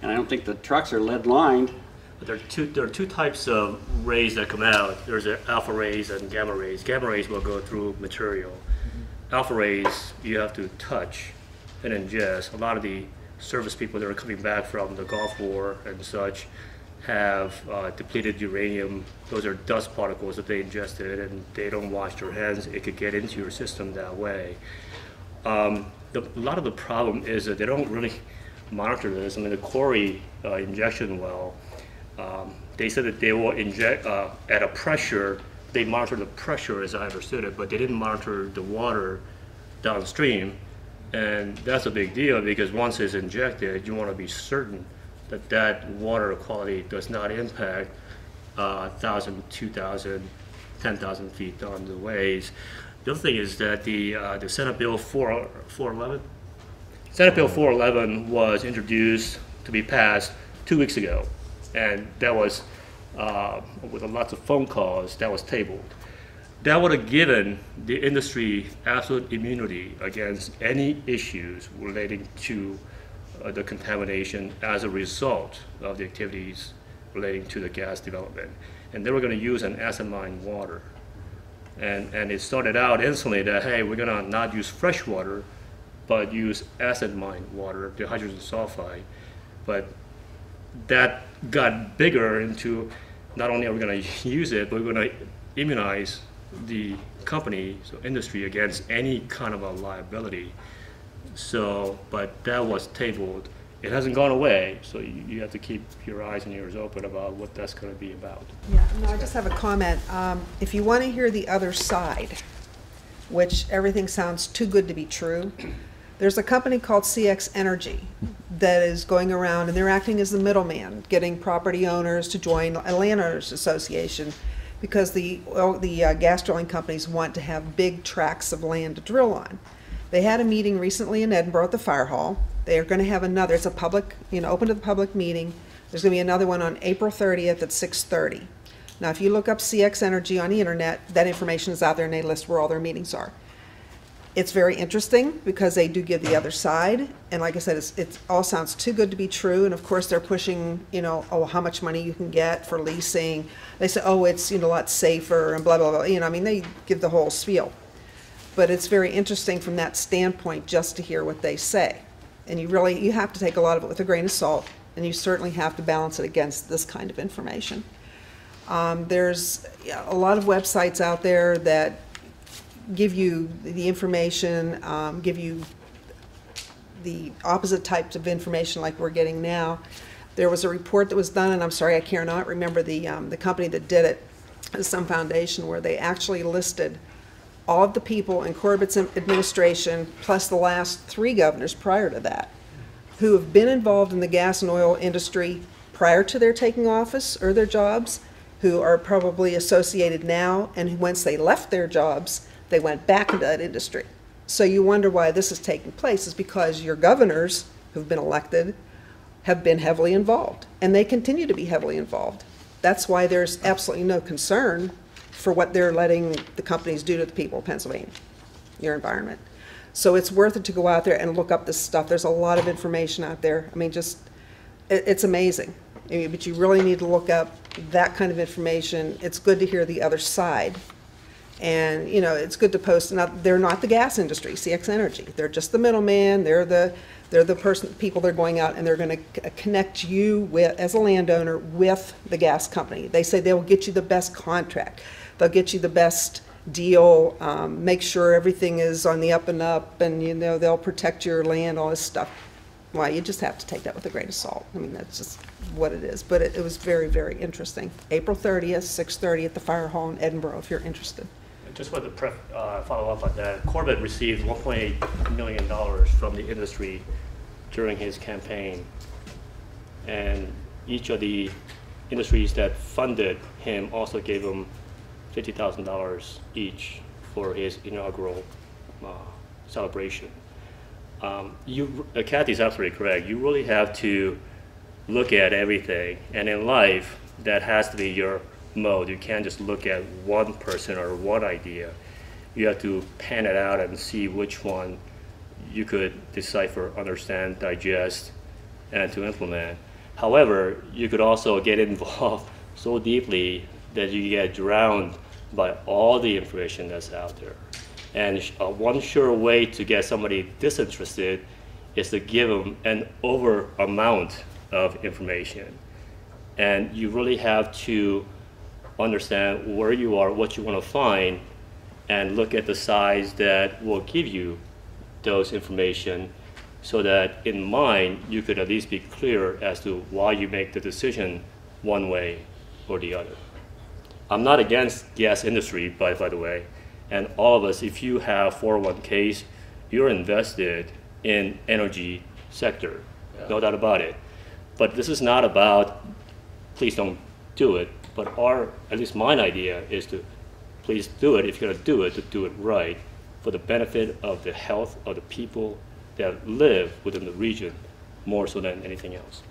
B: And I don't think the trucks are lead lined.
A: But there are two types of rays that come out. There's the alpha rays and gamma rays. Gamma rays will go through material. Alpha rays you have to touch and ingest. A lot of the service people that are coming back from the Gulf War and such have depleted uranium. Those are dust particles that they ingested, and they don't wash their hands. It could get into your system that way. A lot of the problem is that they don't really monitor this. I mean, the quarry injection well, they said that they will inject at a pressure. They monitor the pressure, as I understood it, but they didn't monitor the water downstream. And that's a big deal, because once it's injected, you want to be certain that that water quality does not impact 1,000, 2,000, 10,000 feet down the ways. The other thing is that the Senate Bill 411, Senate Bill 411 was introduced to be passed 2 weeks ago, and that was with lots of phone calls, that was tabled. That would have given the industry absolute immunity against any issues relating to the contamination as a result of the activities relating to the gas development. And they were going to use an acid mine water. And it started out instantly that, hey, we're going to not use fresh water, but use acid mine water, the hydrogen sulfide. But that got bigger into not only are we going to use it, but we're going to immunize the company, so industry, against any kind of a liability. So, but that was tabled. It hasn't gone away, so you have to keep your eyes and ears open about what that's going to be about.
G: Yeah, no, I just have a comment. If you want to hear the other side, which everything sounds too good to be true, there's a company called CX Energy that is going around, and they're acting as the middleman, getting property owners to join a landowners association, because the gas drilling companies want to have big tracts of land to drill on. They had a meeting recently in Edinboro at the fire hall. They are going to have another, it's a public, you know, open to the public meeting. There's going to be another one on April 30th at 6:30. Now, if you look up CX Energy on the internet, that information is out there, and they list where all their meetings are. It's very interesting because they do give the other side, and like I said, it all sounds too good to be true. And of course, they're pushing, you know, oh, how much money you can get for leasing. They say, oh, it's, you know, a lot safer and blah blah blah. You know, I mean, they give the whole spiel. But it's very interesting from that standpoint just to hear what they say, and you have to take a lot of it with a grain of salt, and you certainly have to balance it against this kind of information. There's a lot of websites out there that give you the information, give you the opposite types of information like we're getting now. There was a report that was done, and I'm sorry, I cannot remember the company that did it, some foundation, where they actually listed all of the people in Corbett's administration, plus the last 3 governors prior to that, who have been involved in the gas and oil industry prior to their taking office or their jobs, who are probably associated now, and once they left their jobs, they went back into that industry. So you wonder why this is taking place, is because your governors who've been elected have been heavily involved, and they continue to be heavily involved. That's why there's absolutely no concern for what they're letting the companies do to the people of Pennsylvania, your environment. So it's worth it to go out there and look up this stuff. There's a lot of information out there. I mean, just, it's amazing. I mean, but you really need to look up that kind of information. It's good to hear the other side. And, you know, it's good to post. Now, they're not the gas industry, CX Energy. They're just the middleman. They're the people that are going out, and they're going to connect you with, as a landowner, with the gas company. They say they will get you the best contract. They'll get you the best deal, make sure everything is on the up and up, and, you know, they'll protect your land, all this stuff. Well, you just have to take that with a grain of salt. I mean, that's just what it is, but it was very, very interesting. April 30th, 6:30 at the Fire Hall in Edinboro, if you're interested.
A: Just wanted to follow up on that. Corbett received $1.8 million from the industry during his campaign. And each of the industries that funded him also gave him $50,000 each for his inaugural celebration. Kathy's absolutely correct. You really have to look at everything. And in life, that has to be your mode. You can't just look at one person or one idea. You have to pan it out and see which one you could decipher, understand, digest, and to implement. However, you could also get involved so deeply that you get drowned by all the information that's out there. And one sure way to get somebody disinterested is to give them an over amount of information. And you really have to understand where you are, what you want to find, and look at the size that will give you those information so that in mind you could at least be clear as to why you make the decision one way or the other. I'm not against gas industry, by the way, and all of us, if you have 401ks, you're invested in energy sector, no doubt about it. But this is not about, please don't do it, but at least my idea is to please do it, if you're gonna do it, to do it right for the benefit of the health of the people that live within the region more so than anything else.